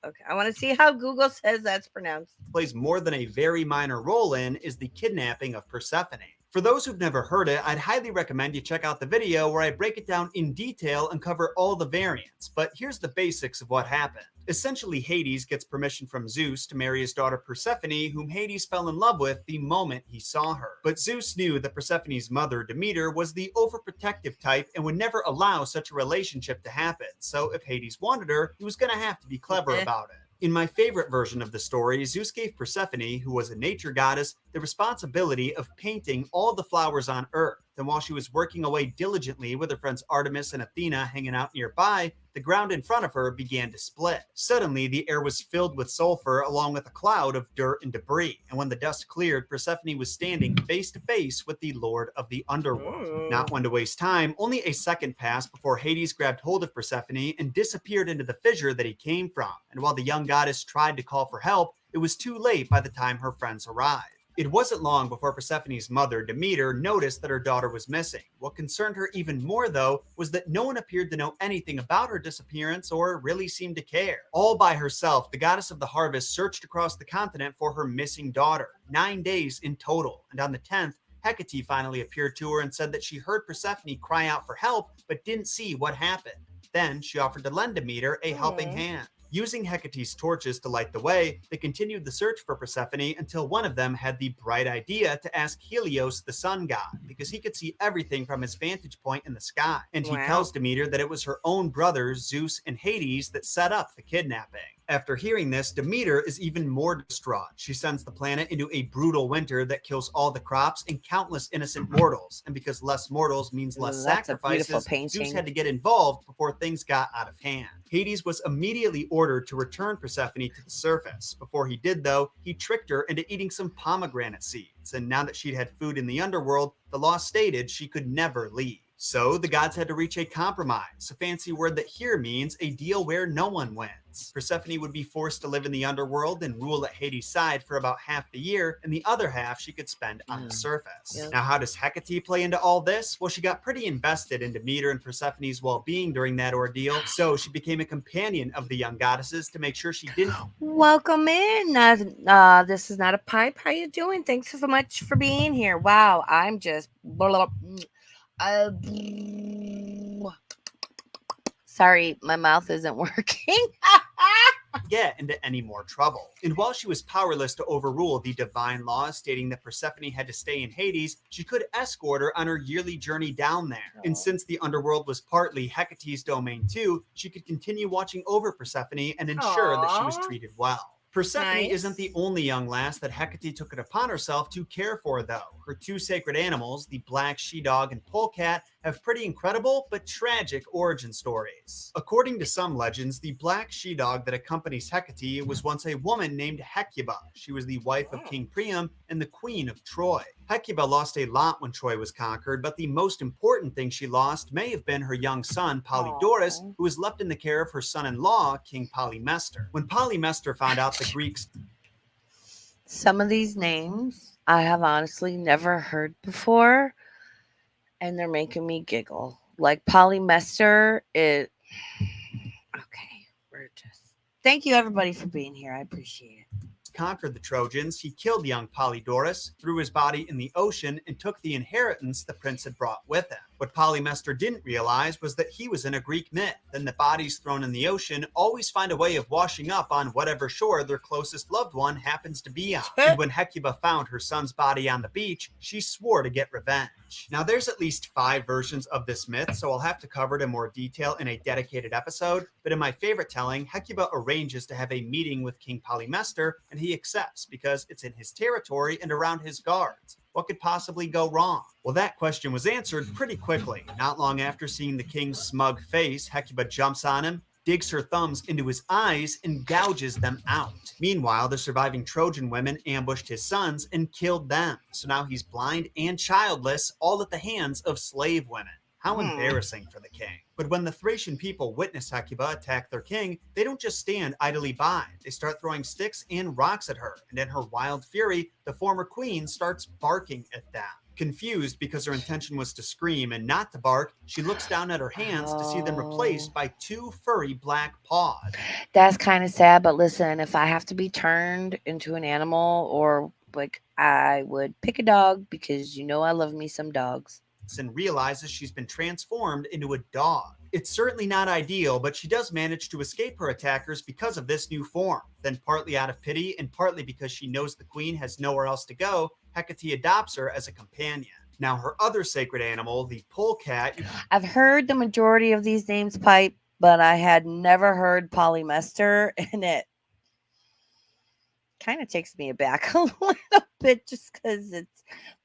Okay, I want to see how Google says that's pronounced. Plays more than a very minor role in is the kidnapping of Persephone. For those who've never heard it, I'd highly recommend you check out the video where I break it down in detail and cover all the variants, but here's the basics of what happened. Essentially, Hades gets permission from Zeus to marry his daughter Persephone, whom Hades fell in love with the moment he saw her. But Zeus knew that Persephone's mother, Demeter, was the overprotective type and would never allow such a relationship to happen, so if Hades wanted her, he was going to have to be clever about it. In my favorite version of the story, Zeus gave Persephone, who was a nature goddess, the responsibility of painting all the flowers on Earth. And while she was working away diligently with her friends Artemis and Athena hanging out nearby, the ground in front of her began to split. Suddenly, the air was filled with sulfur along with a cloud of dirt and debris. And when the dust cleared, Persephone was standing face to face with the Lord of the Underworld. Not one to waste time, only a second passed before Hades grabbed hold of Persephone and disappeared into the fissure that he came from. And while the young goddess tried to call for help, it was too late by the time her friends arrived. It wasn't long before Persephone's mother, Demeter, noticed that her daughter was missing. What concerned her even more, though, was that no one appeared to know anything about her disappearance or really seemed to care. All by herself, the goddess of the harvest searched across the continent for her missing daughter, 9 days in total, and on the 10th, Hecate finally appeared to her and said that she heard Persephone cry out for help, but didn't see what happened. Then she offered to lend Demeter a helping hand. Using Hecate's torches to light the way, they continued the search for Persephone until one of them had the bright idea to ask Helios, the sun god, because he could see everything from his vantage point in the sky. And he tells Demeter that it was her own brothers, Zeus and Hades, that set up the kidnapping. After hearing this, Demeter is even more distraught. She sends the planet into a brutal winter that kills all the crops and countless innocent mortals. And because less mortals means less sacrifices, Zeus had to get involved before things got out of hand. Hades was immediately ordered to return Persephone to the surface. Before he did, though, he tricked her into eating some pomegranate seeds. And now that she'd had food in the underworld, the law stated she could never leave. So the gods had to reach a compromise, a fancy word that here means a deal where no one wins. Persephone would be forced to live in the underworld and rule at Hades' side for about half the year, and the other half she could spend on the surface. Now, how does Hecate play into all this? Well, she got pretty invested in Demeter and Persephone's well-being during that ordeal, so she became a companion of the young goddesses to make sure she didn't... Welcome in. This is not a pipe. How you doing? Thanks so much for being here. Wow, I'm just... Sorry, my mouth isn't working. Get into any more trouble. And while she was powerless to overrule the divine laws stating that Persephone had to stay in Hades, she could escort her on her yearly journey down there. And since the underworld was partly Hecate's domain too, she could continue watching over Persephone and ensure that she was treated well. Persephone isn't the only young lass that Hecate took it upon herself to care for, though. Her two sacred animals, the black she-dog and polecat, have pretty incredible but tragic origin stories. According to some legends, the black she-dog that accompanies Hecate was once a woman named Hecuba. She was the wife of King Priam and the queen of Troy. Hecuba lost a lot when Troy was conquered, but the most important thing she lost may have been her young son, Polydorus, who was left in the care of her son-in-law, King Polymestor. When Polymestor found out the Greeks... Some of these names I have honestly never heard before, and they're making me giggle. Like Polymestor, it... Okay, we're just... Thank you, everybody, for being here. I appreciate it. Conquered the Trojans, he killed young Polydorus, threw his body in the ocean, and took the inheritance the prince had brought with him. What Polymestor didn't realize was that he was in a Greek myth, and the bodies thrown in the ocean always find a way of washing up on whatever shore their closest loved one happens to be on. And when Hecuba found her son's body on the beach, she swore to get revenge. Now, there's at least 5 versions of this myth, so I'll have to cover it in more detail in a dedicated episode, but in my favorite telling, Hecuba arranges to have a meeting with King Polymestor, and he accepts because it's in his territory and around his guards. What could possibly go wrong? Well, that question was answered pretty quickly. Not long after seeing the king's smug face, Hecuba jumps on him, digs her thumbs into his eyes, and gouges them out. Meanwhile, the surviving Trojan women ambushed his sons and killed them. So now he's blind and childless, all at the hands of slave women. How embarrassing for the king. But when the Thracian people witness Hecuba attack their king, they don't just stand idly by. They start throwing sticks and rocks at her, and in her wild fury, the former queen starts barking at them. Confused because her intention was to scream and not to bark, she looks down at her hands to see them replaced by 2 furry black paws. That's kind of sad, but listen, if I have to be turned into an animal or Like I would pick a dog because I love me some dogs. and realizes she's been transformed into a dog. It's certainly not ideal, but she does manage to escape her attackers because of this new form. Then, partly out of pity and partly because she knows the queen has nowhere else to go, Hecate adopts her as a companion. Now, her other sacred animal, the polecat, I've heard the majority of these names pipe, but I had never heard polymester, and it kind of takes me aback a little bit just because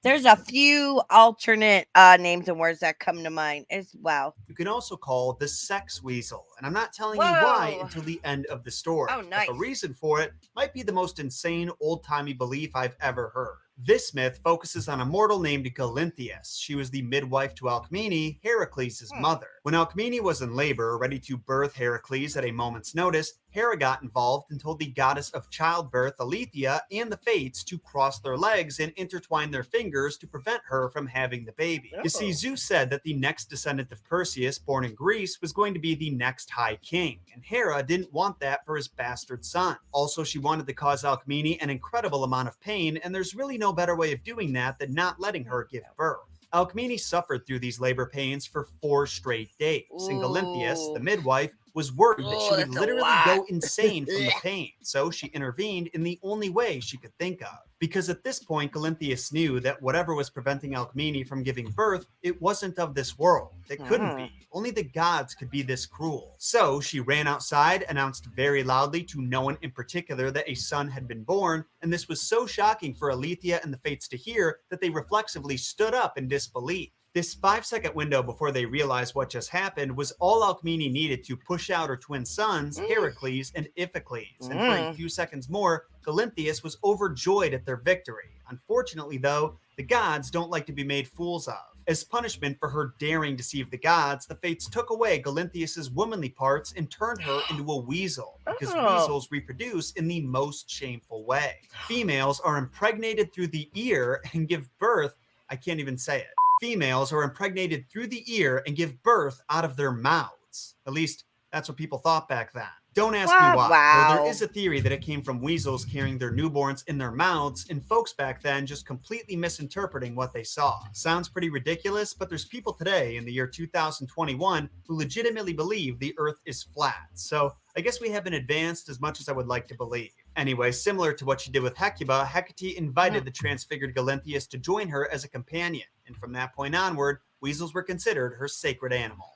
there's a few alternate names and words that come to mind. It's wow. you can also call the sex weasel. And I'm not telling you why Whoa. until the end of the story. Oh, But nice. the reason for it might be the most insane old timey belief I've ever heard. This myth focuses on a mortal named Galinthias. She was the midwife to Alcmene, Heracles' mother. When Alcmene was in labor, ready to birth Heracles at a moment's notice, Hera got involved and told the goddess of childbirth, Aletheia, and the Fates to cross their legs and intertwine their fingers to prevent her from having the baby. You see, Zeus said that the next descendant of Perseus, born in Greece, was going to be the next High King, and Hera didn't want that for his bastard son. Also, she wanted to cause Alcmene an incredible amount of pain, and there's really no better way of doing that than not letting her give birth. Alcmene suffered through these labor pains for 4 straight days, and Galinthias, the midwife, was worried that she would literally go insane from the pain, so she intervened in the only way she could think of. Because at this point, Galinthias knew that whatever was preventing Alcmene from giving birth, it wasn't of this world. It couldn't be. Only the gods could be this cruel. So she ran outside, announced very loudly to no one in particular that a son had been born, and this was so shocking for Aletheia and the Fates to hear that they reflexively stood up in disbelief. This 5-second window before they realized what just happened was all Alcmene needed to push out her twin sons, Heracles and Iphicles. And for a few seconds more, Galinthias was overjoyed at their victory. Unfortunately, though, the gods don't like to be made fools of. As punishment for her daring deceive the gods, the Fates took away Galinthias' womanly parts and turned her into a weasel, because weasels reproduce in the most shameful way. Females are impregnated through the ear and give birth, I can't even say it. Females are impregnated through the ear and give birth out of their mouths. At least, that's what people thought back then. Don't ask me why, though there is a theory that it came from weasels carrying their newborns in their mouths and folks back then just completely misinterpreting what they saw. Sounds pretty ridiculous, but there's people today in the year 2021 who legitimately believe the Earth is flat. So I guess we haven't advanced as much as I would like to believe. Anyway, similar to what she did with Hecuba, Hecate invited the transfigured Galinthias to join her as a companion, and from that point onward, weasels were considered her sacred animal.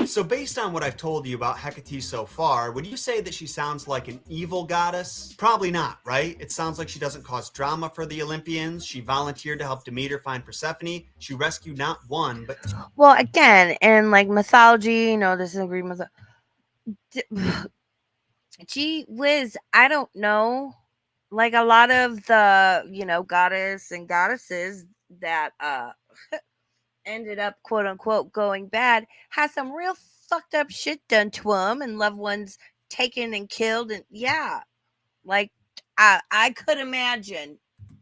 So based on what I've told you about Hecate so far, would you say that she sounds like an evil goddess? Probably not, right? It sounds like she doesn't cause drama for the Olympians. She volunteered to help Demeter find Persephone. She rescued not one, but two. Well, again, in like mythology, this is a Greek mythology. Gee whiz, I don't know. Like a lot of the, goddess and goddesses that ended up quote unquote going bad has some real fucked up shit done to them and loved ones taken and killed, and like I could imagine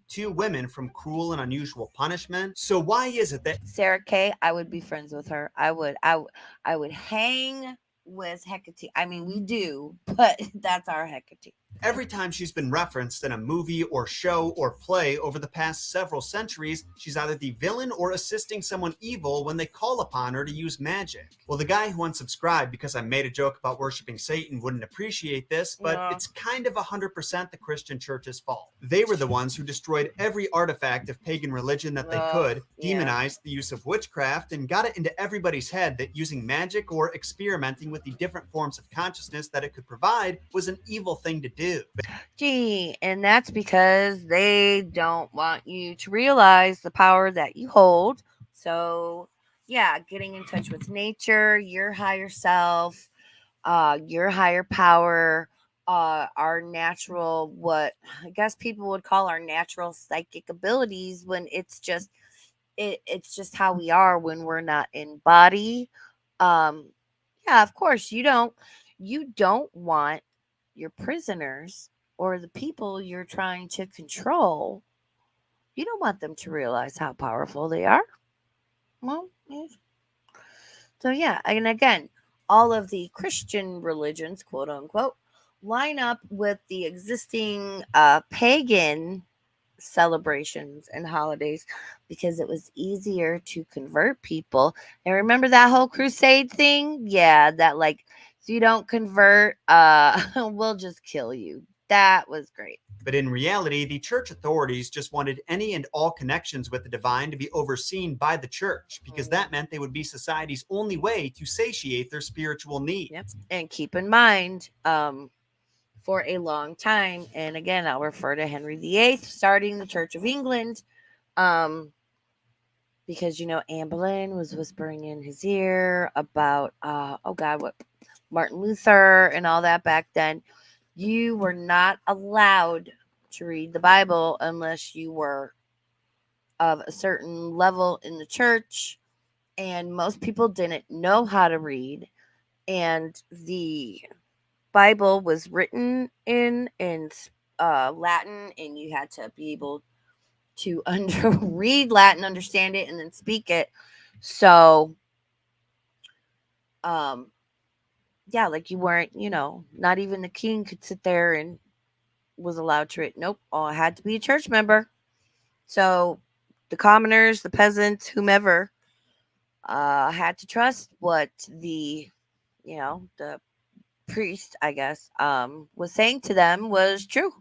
2 women from cruel and unusual punishment. So why is it that Sarah Kay, I would be friends with her. I would hang with Hecate. I mean, we do, but that's our Hecate. every time she's been referenced in a movie or show or play over the past several centuries, she's either the villain or assisting someone evil when they call upon her to use magic? Well, the guy who unsubscribed because I made a joke about worshiping Satan wouldn't appreciate this, but it's kind of 100% the Christian church's fault. They were the ones who destroyed every artifact of pagan religion that they could, demonized the use of witchcraft, and got it into everybody's head that using magic or experimenting with the different forms of consciousness that it could provide was an evil thing to do. Gee, and that's because they don't want you to realize the power that you hold. So, getting in touch with nature, your higher self, your higher power, our natural, what I guess people would call our natural psychic abilities, when it's just how we are when we're not in body. Of course, you don't want your prisoners or the people you're trying to control, you don't want them to realize how powerful they are. Well, so and again, all of the Christian religions, quote unquote, line up with the existing pagan celebrations and holidays because it was easier to convert people. And remember that whole crusade thing? Yeah, that like if you don't convert, we'll just kill you. That was great. But in reality, the church authorities just wanted any and all connections with the divine to be overseen by the church, because that meant they would be society's only way to satiate their spiritual needs. Yep. And keep in mind, for a long time, and again, I'll refer to Henry VIII starting the Church of England, um, because Anne Boleyn was whispering in his ear about, oh God, what Martin Luther and all that back then. You were not allowed to read the Bible unless you were of a certain level in the church, and most people didn't know how to read, and the Bible was written in Latin, and you had to be able to read Latin, understand it, and then speak it. So, um, yeah, like you weren't, not even the king could sit there and was allowed to read. Nope, all I had to be a church member. So, the commoners, the peasants, whomever, had to trust what the priest, I guess, was saying to them was true.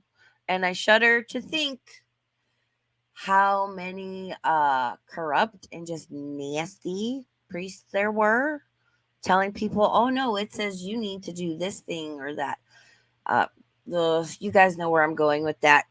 And I shudder to think how many corrupt and just nasty priests there were telling people, oh no, it says you need to do this thing or that. Uh, you guys know where I'm going with that.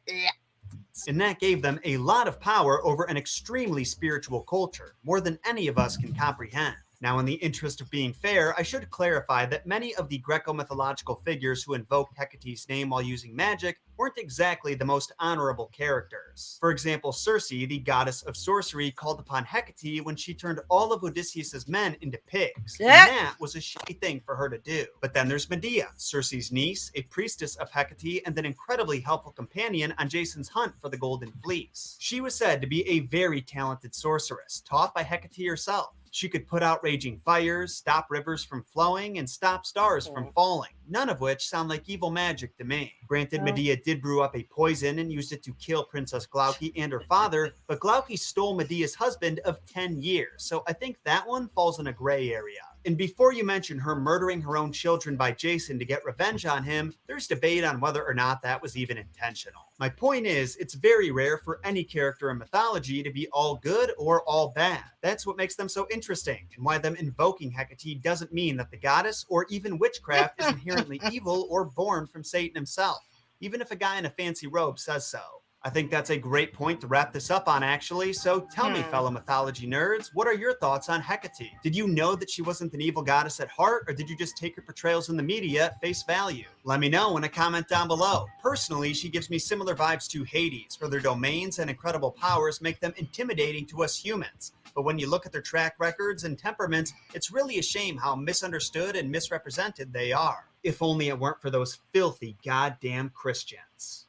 And that gave them a lot of power over an extremely spiritual culture, more than any of us can comprehend. Now, in the interest of being fair, I should clarify that many of the Greco-mythological figures who invoked Hecate's name while using magic weren't exactly the most honorable characters. For example, Circe, the goddess of sorcery, called upon Hecate when she turned all of Odysseus's men into pigs, and that was a shitty thing for her to do. But then there's Medea, Circe's niece, a priestess of Hecate, and an incredibly helpful companion on Jason's hunt for the Golden Fleece. She was said to be a very talented sorceress, taught by Hecate herself. She could put out raging fires, stop rivers from flowing, and stop stars from falling, none of which sound like evil magic to me. Granted, Medea did brew up a poison and used it to kill Princess Glauce and her father, but Glauce stole Medea's husband of 10 years, so I think that one falls in a gray area. And before you mention her murdering her own children by Jason to get revenge on him, there's debate on whether or not that was even intentional. My point is, it's very rare for any character in mythology to be all good or all bad. That's what makes them so interesting, and why them invoking Hecate doesn't mean that the goddess or even witchcraft is inherently evil or born from Satan himself, even if a guy in a fancy robe says so. I think that's a great point to wrap this up on, actually. So tell me, fellow mythology nerds, what are your thoughts on Hecate? Did you know that she wasn't an evil goddess at heart, or did you just take her portrayals in the media at face value? Let me know in a comment down below. Personally, she gives me similar vibes to Hades, where their domains and incredible powers make them intimidating to us humans. But when you look at their track records and temperaments, it's really a shame how misunderstood and misrepresented they are. If only it weren't for those filthy goddamn Christians.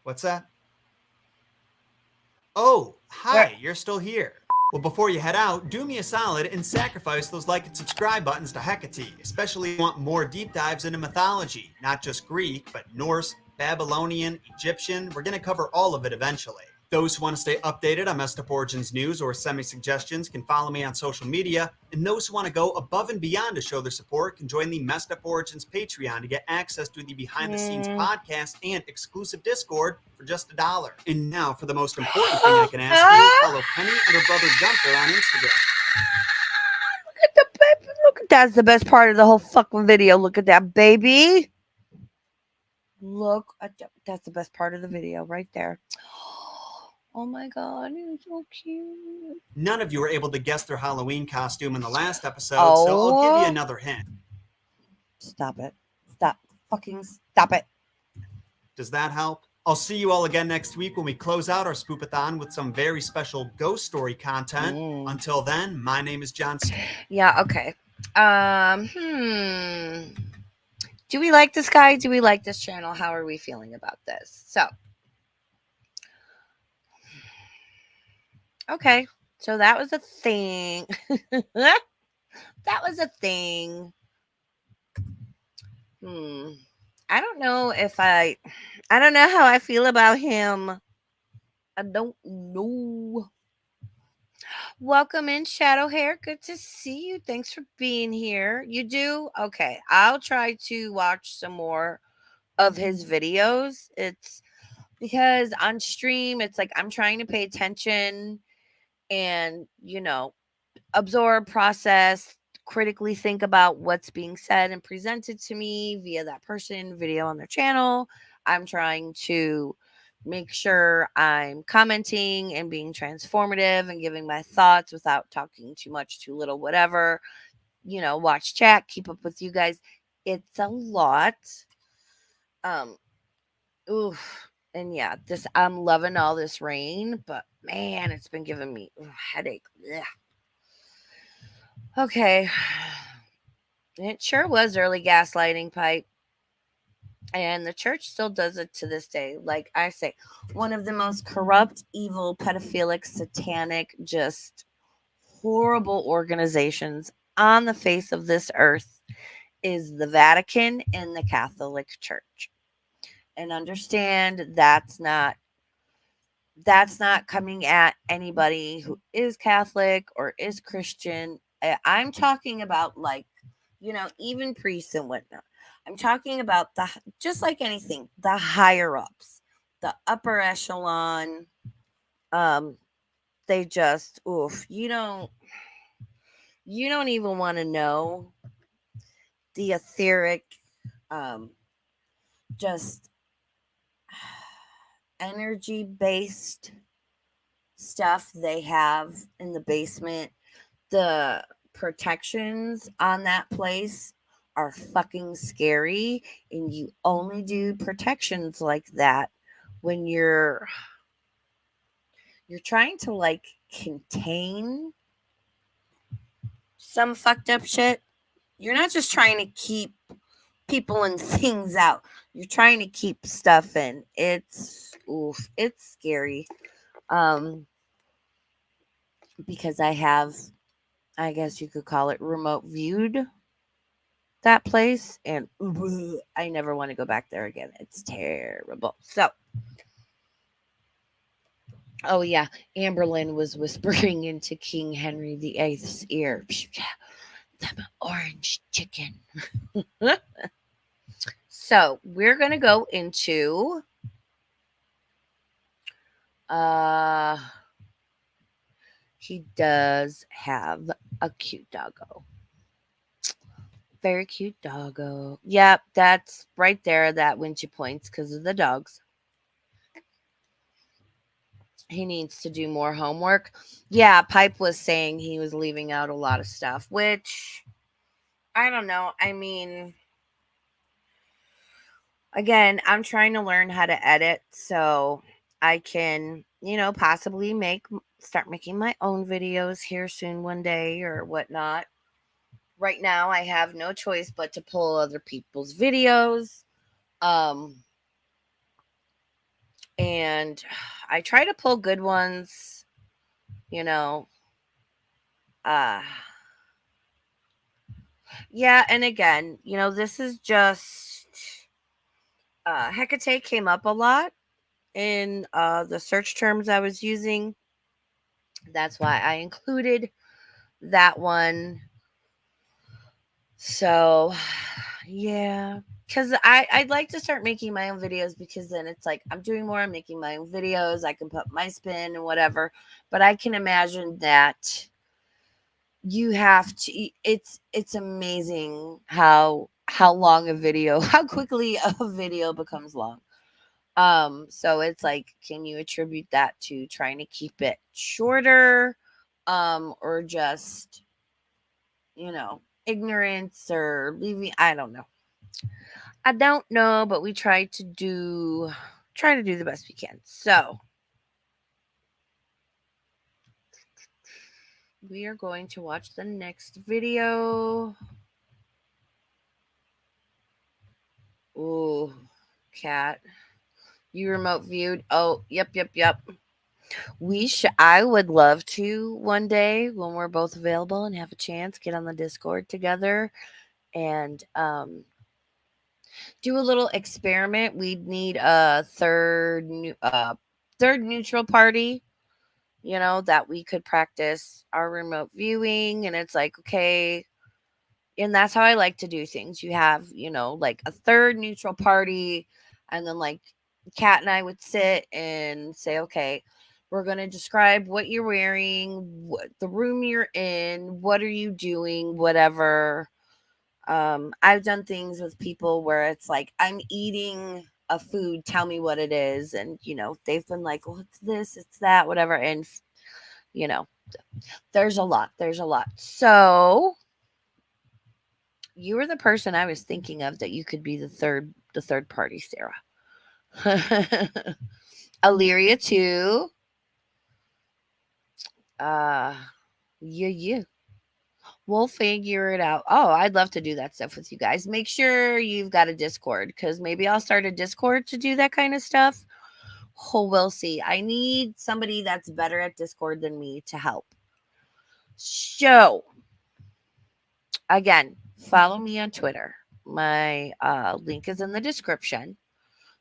What's that? Oh, hi, you're still here. Well, before you head out, do me a solid and sacrifice those like and subscribe buttons to Hecate, especially if you want more deep dives into mythology, not just Greek, but Norse, Babylonian, Egyptian. We're going to cover all of it eventually. Those who want to stay updated on Messed Up Origins news or send me suggestions can follow me on social media, and those who want to go above and beyond to show their support can join the Messed Up Origins Patreon to get access to the behind-the-scenes podcast and exclusive Discord for just $1. And now for the most important thing I can ask you, follow Penny and her brother Gunther on Instagram. Look at the baby. Look, that's the best part of the whole fucking video. Look at that baby. Look at that's the best part of the video right there. Oh my god, he's so cute. None of you were able to guess their Halloween costume in the last episode, so I'll give you another hint. Stop it. Stop. Fucking stop it. Does that help? I'll see you all again next week when we close out our Spoopathon with some very special ghost story content. Until then, my name is John. Yeah, okay. Do we like this guy? Do we like this channel? How are we feeling about this? So, okay. So that was a thing. That was a thing. I don't know if I don't know how I feel about him. I don't know. Welcome in, Shadow Hair. Good to see you. Thanks for being here. You do? Okay. I'll try to watch some more of his videos. It's because on stream, it's like I'm trying to pay attention and, absorb, process, critically think about what's being said and presented to me via that person video on their channel. I'm trying to make sure I'm commenting and being transformative and giving my thoughts without talking too much, too little, whatever. Watch chat, keep up with you guys. It's a lot. Um, oof. And yeah, this I'm loving all this rain, but man, it's been giving me a headache. Ugh. Okay. It sure was early gaslighting, Pipe. And the church still does it to this day. Like I say, one of the most corrupt, evil, pedophilic, satanic, just horrible organizations on the face of this earth is the Vatican and the Catholic Church. And understand that's not coming at anybody who is Catholic or is Christian. I'm talking about, like, even priests and whatnot. I'm talking about just like anything, the higher ups, the upper echelon. Um, they just, oof, you don't even want to know the etheric, um, just energy based stuff they have in the basement. The protections on that place are fucking scary, and you only do protections like that when you're trying to, like, contain some fucked up shit. You're not just trying to keep people and things out. You're trying to keep stuff in. It's scary. Um because I guess you could call it remote viewed that place, and I never want to go back there again. It's terrible. So, oh yeah, Amberlyn was whispering into King Henry VIII's ear. Them orange chicken. So we're gonna go into uh he does have a cute doggo. Very cute doggo. Yep, that's right there. That when she points because of the dogs. He needs to do more homework. Yeah, Pipe was saying he was leaving out a lot of stuff, which I don't know. I mean, again, I'm trying to learn how to edit so I can, possibly start making my own videos here soon one day or whatnot. Right now, I have no choice but to pull other people's videos. Um, and I try to pull good ones, you know. Uh, yeah, and again, this is just Hecate came up a lot in the search terms I was using. That's why I included that one. So, yeah, because I'd like to start making my own videos, because then it's like I'm doing more. I'm making my own videos. I can put my spin and whatever. But I can imagine that you have to. It's amazing how long a video, how quickly a video becomes long. So it's like, can you attribute that to trying to keep it shorter, or just, ignorance or leaving? I don't know. I don't know, but we try to do the best we can. So we are going to watch the next video. Ooh, cat. You remote viewed. Oh, yep, yep, yep. I would love to one day when we're both available and have a chance get on the Discord together and do a little experiment. We'd need a third neutral party, that we could practice our remote viewing. And it's like, okay, and that's how I like to do things. You have, like a third neutral party, and then like Kat and I would sit and say, okay, we're going to describe what you're wearing, what the room you're in, what are you doing, whatever. I've done things with people where it's like, I'm eating a food, tell me what it is. And, they've been like, well, it's this, it's that, whatever. And, you know, there's a lot. There's a lot. So you were the person I was thinking of that you could be the third party, Sarah. Illyria too. Uh yeah. We'll figure it out. Oh, I'd love to do that stuff with you guys. Make sure you've got a Discord, because maybe I'll start a Discord to do that kind of stuff. Oh, we'll see. I need somebody that's better at Discord than me to help. So, again, follow me on Twitter. My link is in the description.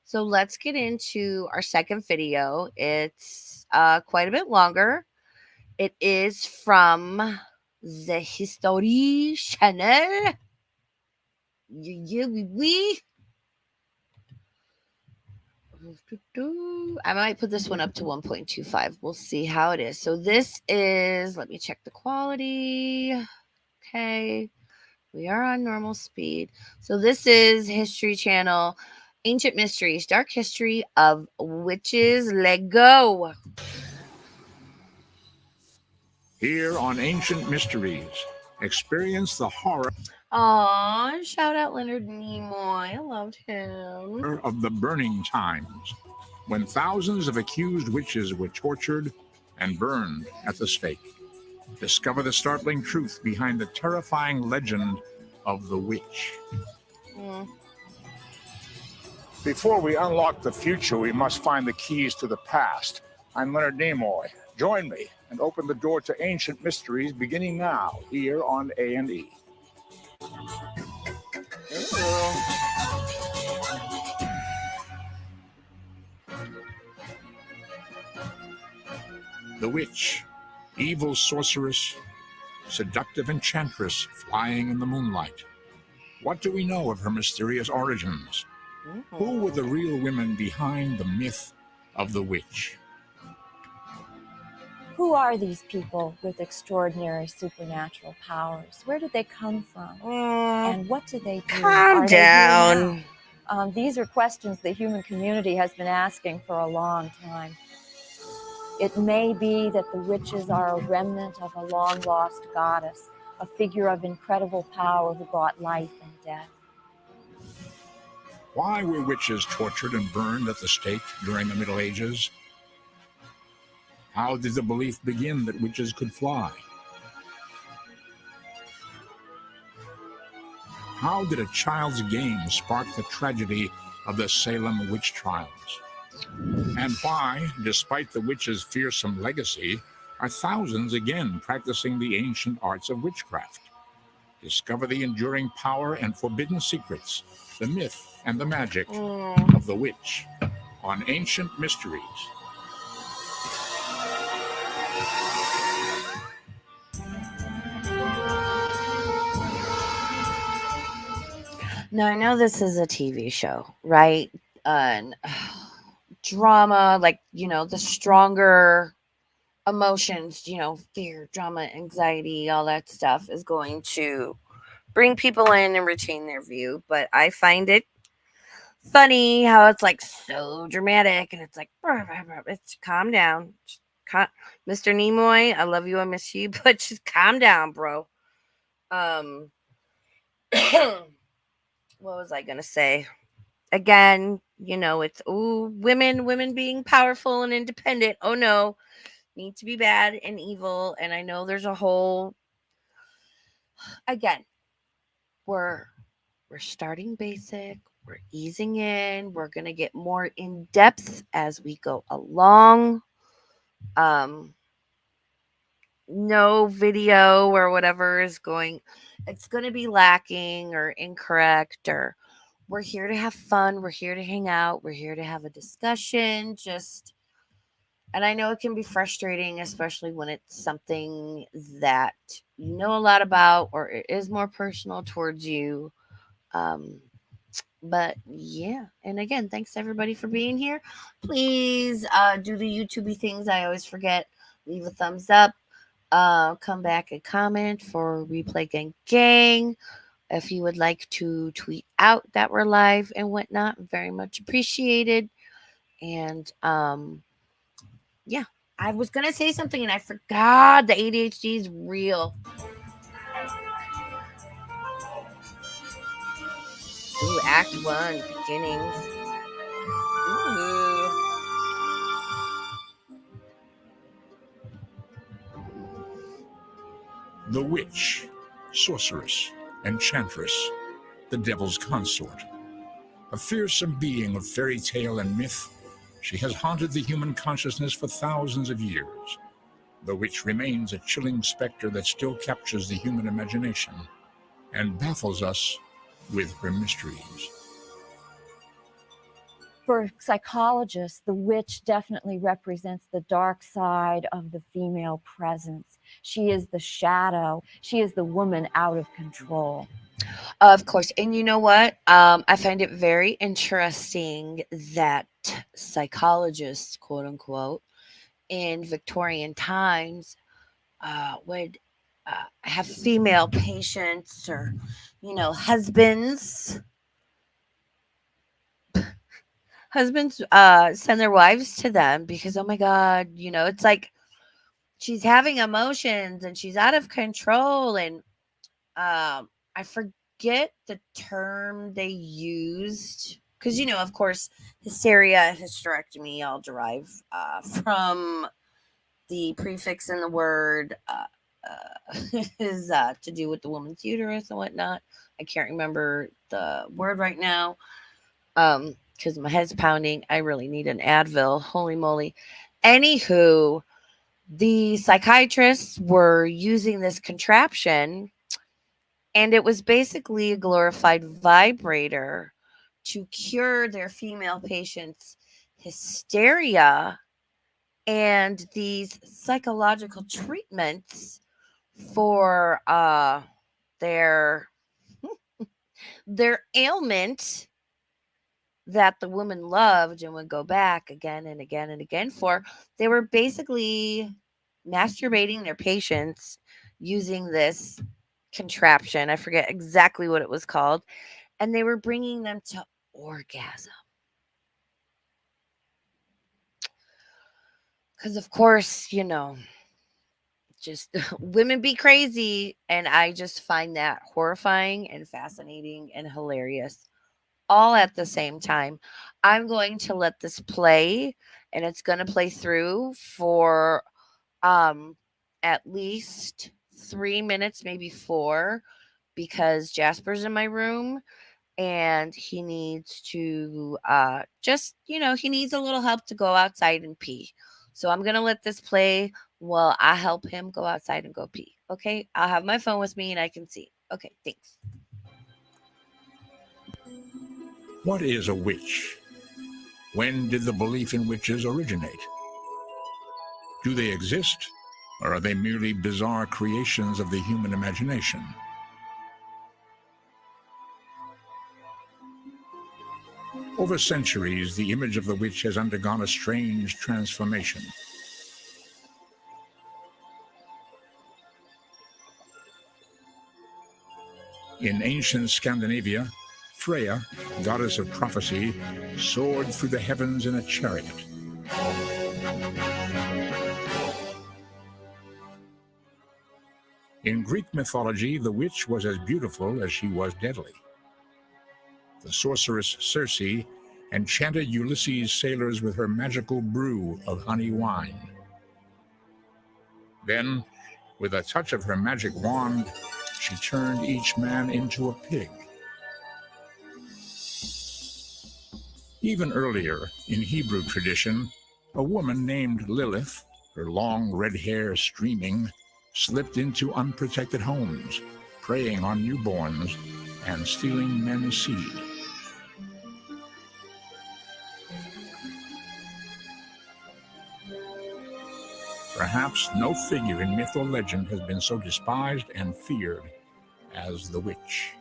So let's get into our second video. It's quite a bit longer. It is from the History Channel. We. I might put this one up to 1.25. We'll see how it is. So this is, let me check the quality. Okay. We are on normal speed. So this is History Channel, Ancient Mysteries, Dark History of Witches. Let go. Here on Ancient Mysteries, experience the horror Aw, shout out Leonard Nimoy. I loved him. of the burning times, when thousands of accused witches were tortured and burned at the stake. Discover the startling truth behind the terrifying legend of the witch. Before we unlock the future, we must find the keys to the past. I'm Leonard Nimoy. Join me and open the door to ancient mysteries beginning now here on A&E. The witch, evil sorceress, seductive enchantress flying in the moonlight. What do we know of her mysterious origins? Who were the real women behind the myth of the witch? Who are these people with extraordinary supernatural powers? Where did they come from? And what do they do? Calm down. These are questions the human community has been asking for a long time. It may be that the witches are a remnant of a long-lost goddess, a figure of incredible power who brought life and death. Why were witches tortured and burned at the stake during the Middle Ages? How did the belief begin that witches could fly? How did a child's game spark the tragedy of the Salem witch trials? And why, despite the witches' fearsome legacy, are thousands again practicing the ancient arts of witchcraft? Discover the enduring power and forbidden secrets, the myth and the magic of the witch on Ancient Mysteries. Now, I know this is a TV show, right? And drama, like, the stronger emotions, fear, drama, anxiety, all that stuff is going to bring people in and retain their view. But I find it funny how it's like so dramatic, and it's like, it's calm down. Mr. Nimoy, I love you, I miss you, but just calm down, bro. What was I gonna say? Again, it's women being powerful and independent. Oh no, need to be bad and evil. And I know there's a whole, again, we're starting basic, we're easing in, we're gonna get more in depth as we go along. No video or whatever is going, it's going to be lacking or incorrect or we're here to have fun. We're here to hang out. We're here to have a discussion. And I know it can be frustrating, especially when it's something that you know a lot about or it is more personal towards you. Um, but yeah, and again, thanks everybody for being here. Please do the YouTubey things I always forget. Leave a thumbs up. Come back and comment for Replay Gang. If you would like to tweet out that we're live and whatnot, very much appreciated. And yeah, I was gonna say something and I forgot. The ADHD is real. Ooh, Act 1, beginnings. Ooh. The witch, sorceress, enchantress, the devil's consort. A fearsome being of fairy tale and myth, she has haunted the human consciousness for thousands of years. The witch remains a chilling specter that still captures the human imagination and baffles us with her mysteries. For psychologists, the witch definitely represents the dark side of the female presence. She is the shadow. She is the woman out of control. Of course. And you know what? I find it very interesting that psychologists, quote unquote, in Victorian times would have female patients or, husbands send their wives to them because, oh my God, it's like she's having emotions and she's out of control. And I forget the term they used because, of course, hysteria and hysterectomy all derive from the prefix in the word is to do with the woman's uterus and whatnot. I can't remember the word right now because my head's pounding. I really need an Advil. Holy moly. Anywho, the psychiatrists were using this contraption, and it was basically a glorified vibrator to cure their female patients' hysteria. And these psychological treatments for their ailment that the woman loved and would go back again and again and again for, they were basically masturbating their patients using this contraption. I forget exactly what it was called. And they were bringing them to orgasm. Because, of course, just women be crazy. And I just find that horrifying and fascinating and hilarious all at the same time. I'm going to let this play, and it's going to play through for at least 3 minutes, maybe 4, because Jasper's in my room and he needs to he needs a little help to go outside and pee. So I'm going to let this play while I help him go outside and go pee. Okay? I'll have my phone with me and I can see. Okay, thanks. What is a witch? When did the belief in witches originate? Do they exist, or are they merely bizarre creations of the human imagination? Over centuries, the image of the witch has undergone a strange transformation. In ancient Scandinavia, Freya, goddess of prophecy, soared through the heavens in a chariot. In Greek mythology, the witch was as beautiful as she was deadly. The sorceress Circe enchanted Ulysses' sailors with her magical brew of honey wine. Then, with a touch of her magic wand, she turned each man into a pig. Even earlier, in Hebrew tradition, a woman named Lilith, her long red hair streaming, slipped into unprotected homes, preying on newborns and stealing men's seed. Perhaps no figure in myth or legend has been so despised and feared as the witch.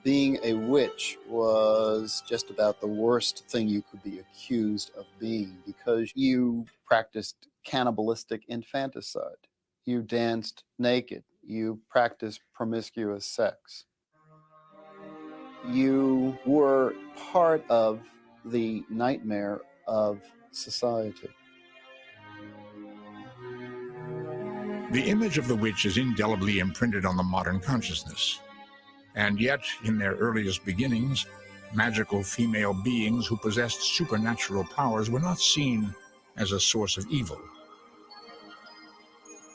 Being a witch was just about the worst thing you could be accused of being, because you practiced cannibalistic infanticide. You danced naked. You practiced promiscuous sex. You were part of the nightmare of society. The image of the witch is indelibly imprinted on the modern consciousness. And yet, in their earliest beginnings, magical female beings who possessed supernatural powers were not seen as a source of evil.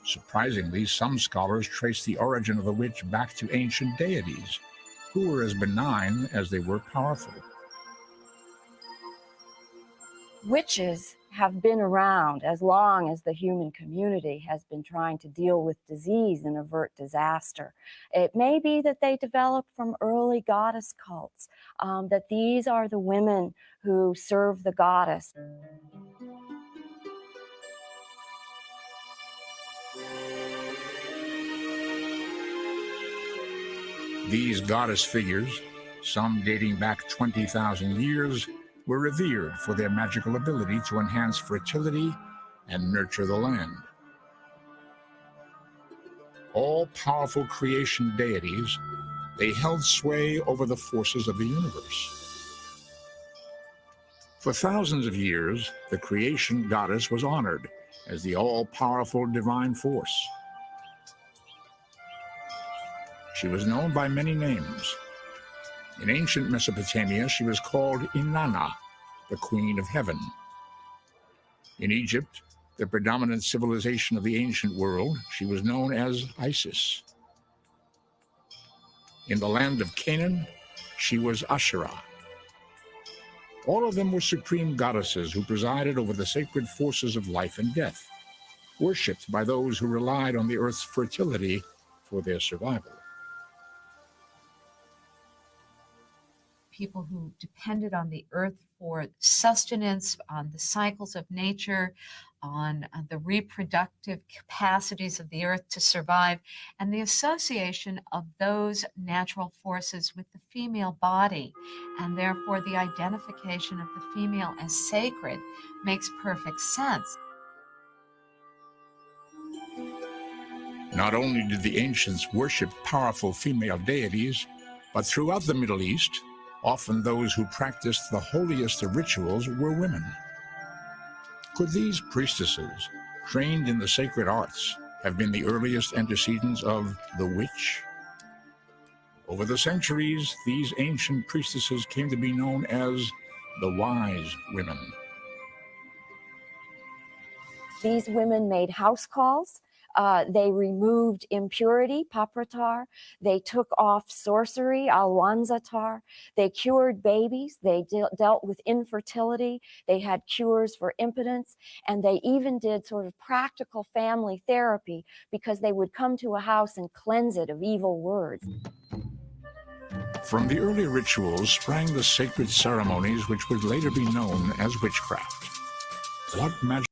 Surprisingly, some scholars trace the origin of the witch back to ancient deities, who were as benign as they were powerful. Witches have been around as long as the human community has been trying to deal with disease and avert disaster. It may be that they developed from early goddess cults, that these are the women who serve the goddess. These goddess figures, some dating back 20,000 years, were revered for their magical ability to enhance fertility and nurture the land. All-powerful creation deities, they held sway over the forces of the universe. For thousands of years, the creation goddess was honored as the all-powerful divine force. She was known by many names. In ancient Mesopotamia, she was called Inanna, the Queen of Heaven. In Egypt, the predominant civilization of the ancient world, she was known as Isis. In the land of Canaan, she was Asherah. All of them were supreme goddesses who presided over the sacred forces of life and death, worshipped by those who relied on the earth's fertility for their survival. People who depended on the earth for sustenance, on the cycles of nature, on the reproductive capacities of the earth to survive, and the association of those natural forces with the female body, and therefore the identification of the female as sacred makes perfect sense. Not only did the ancients worship powerful female deities, but throughout the Middle East, often those who practiced the holiest of rituals were women. Could these priestesses, trained in the sacred arts, have been the earliest antecedents of the witch? Over the centuries, these ancient priestesses came to be known as the wise women. These women made house calls. They removed impurity, papratar. They took off sorcery, alwanzatar. They cured babies. They dealt with infertility. They had cures for impotence. And they even did sort of practical family therapy, because they would come to a house and cleanse it of evil words. From the early rituals sprang the sacred ceremonies which would later be known as witchcraft. What magic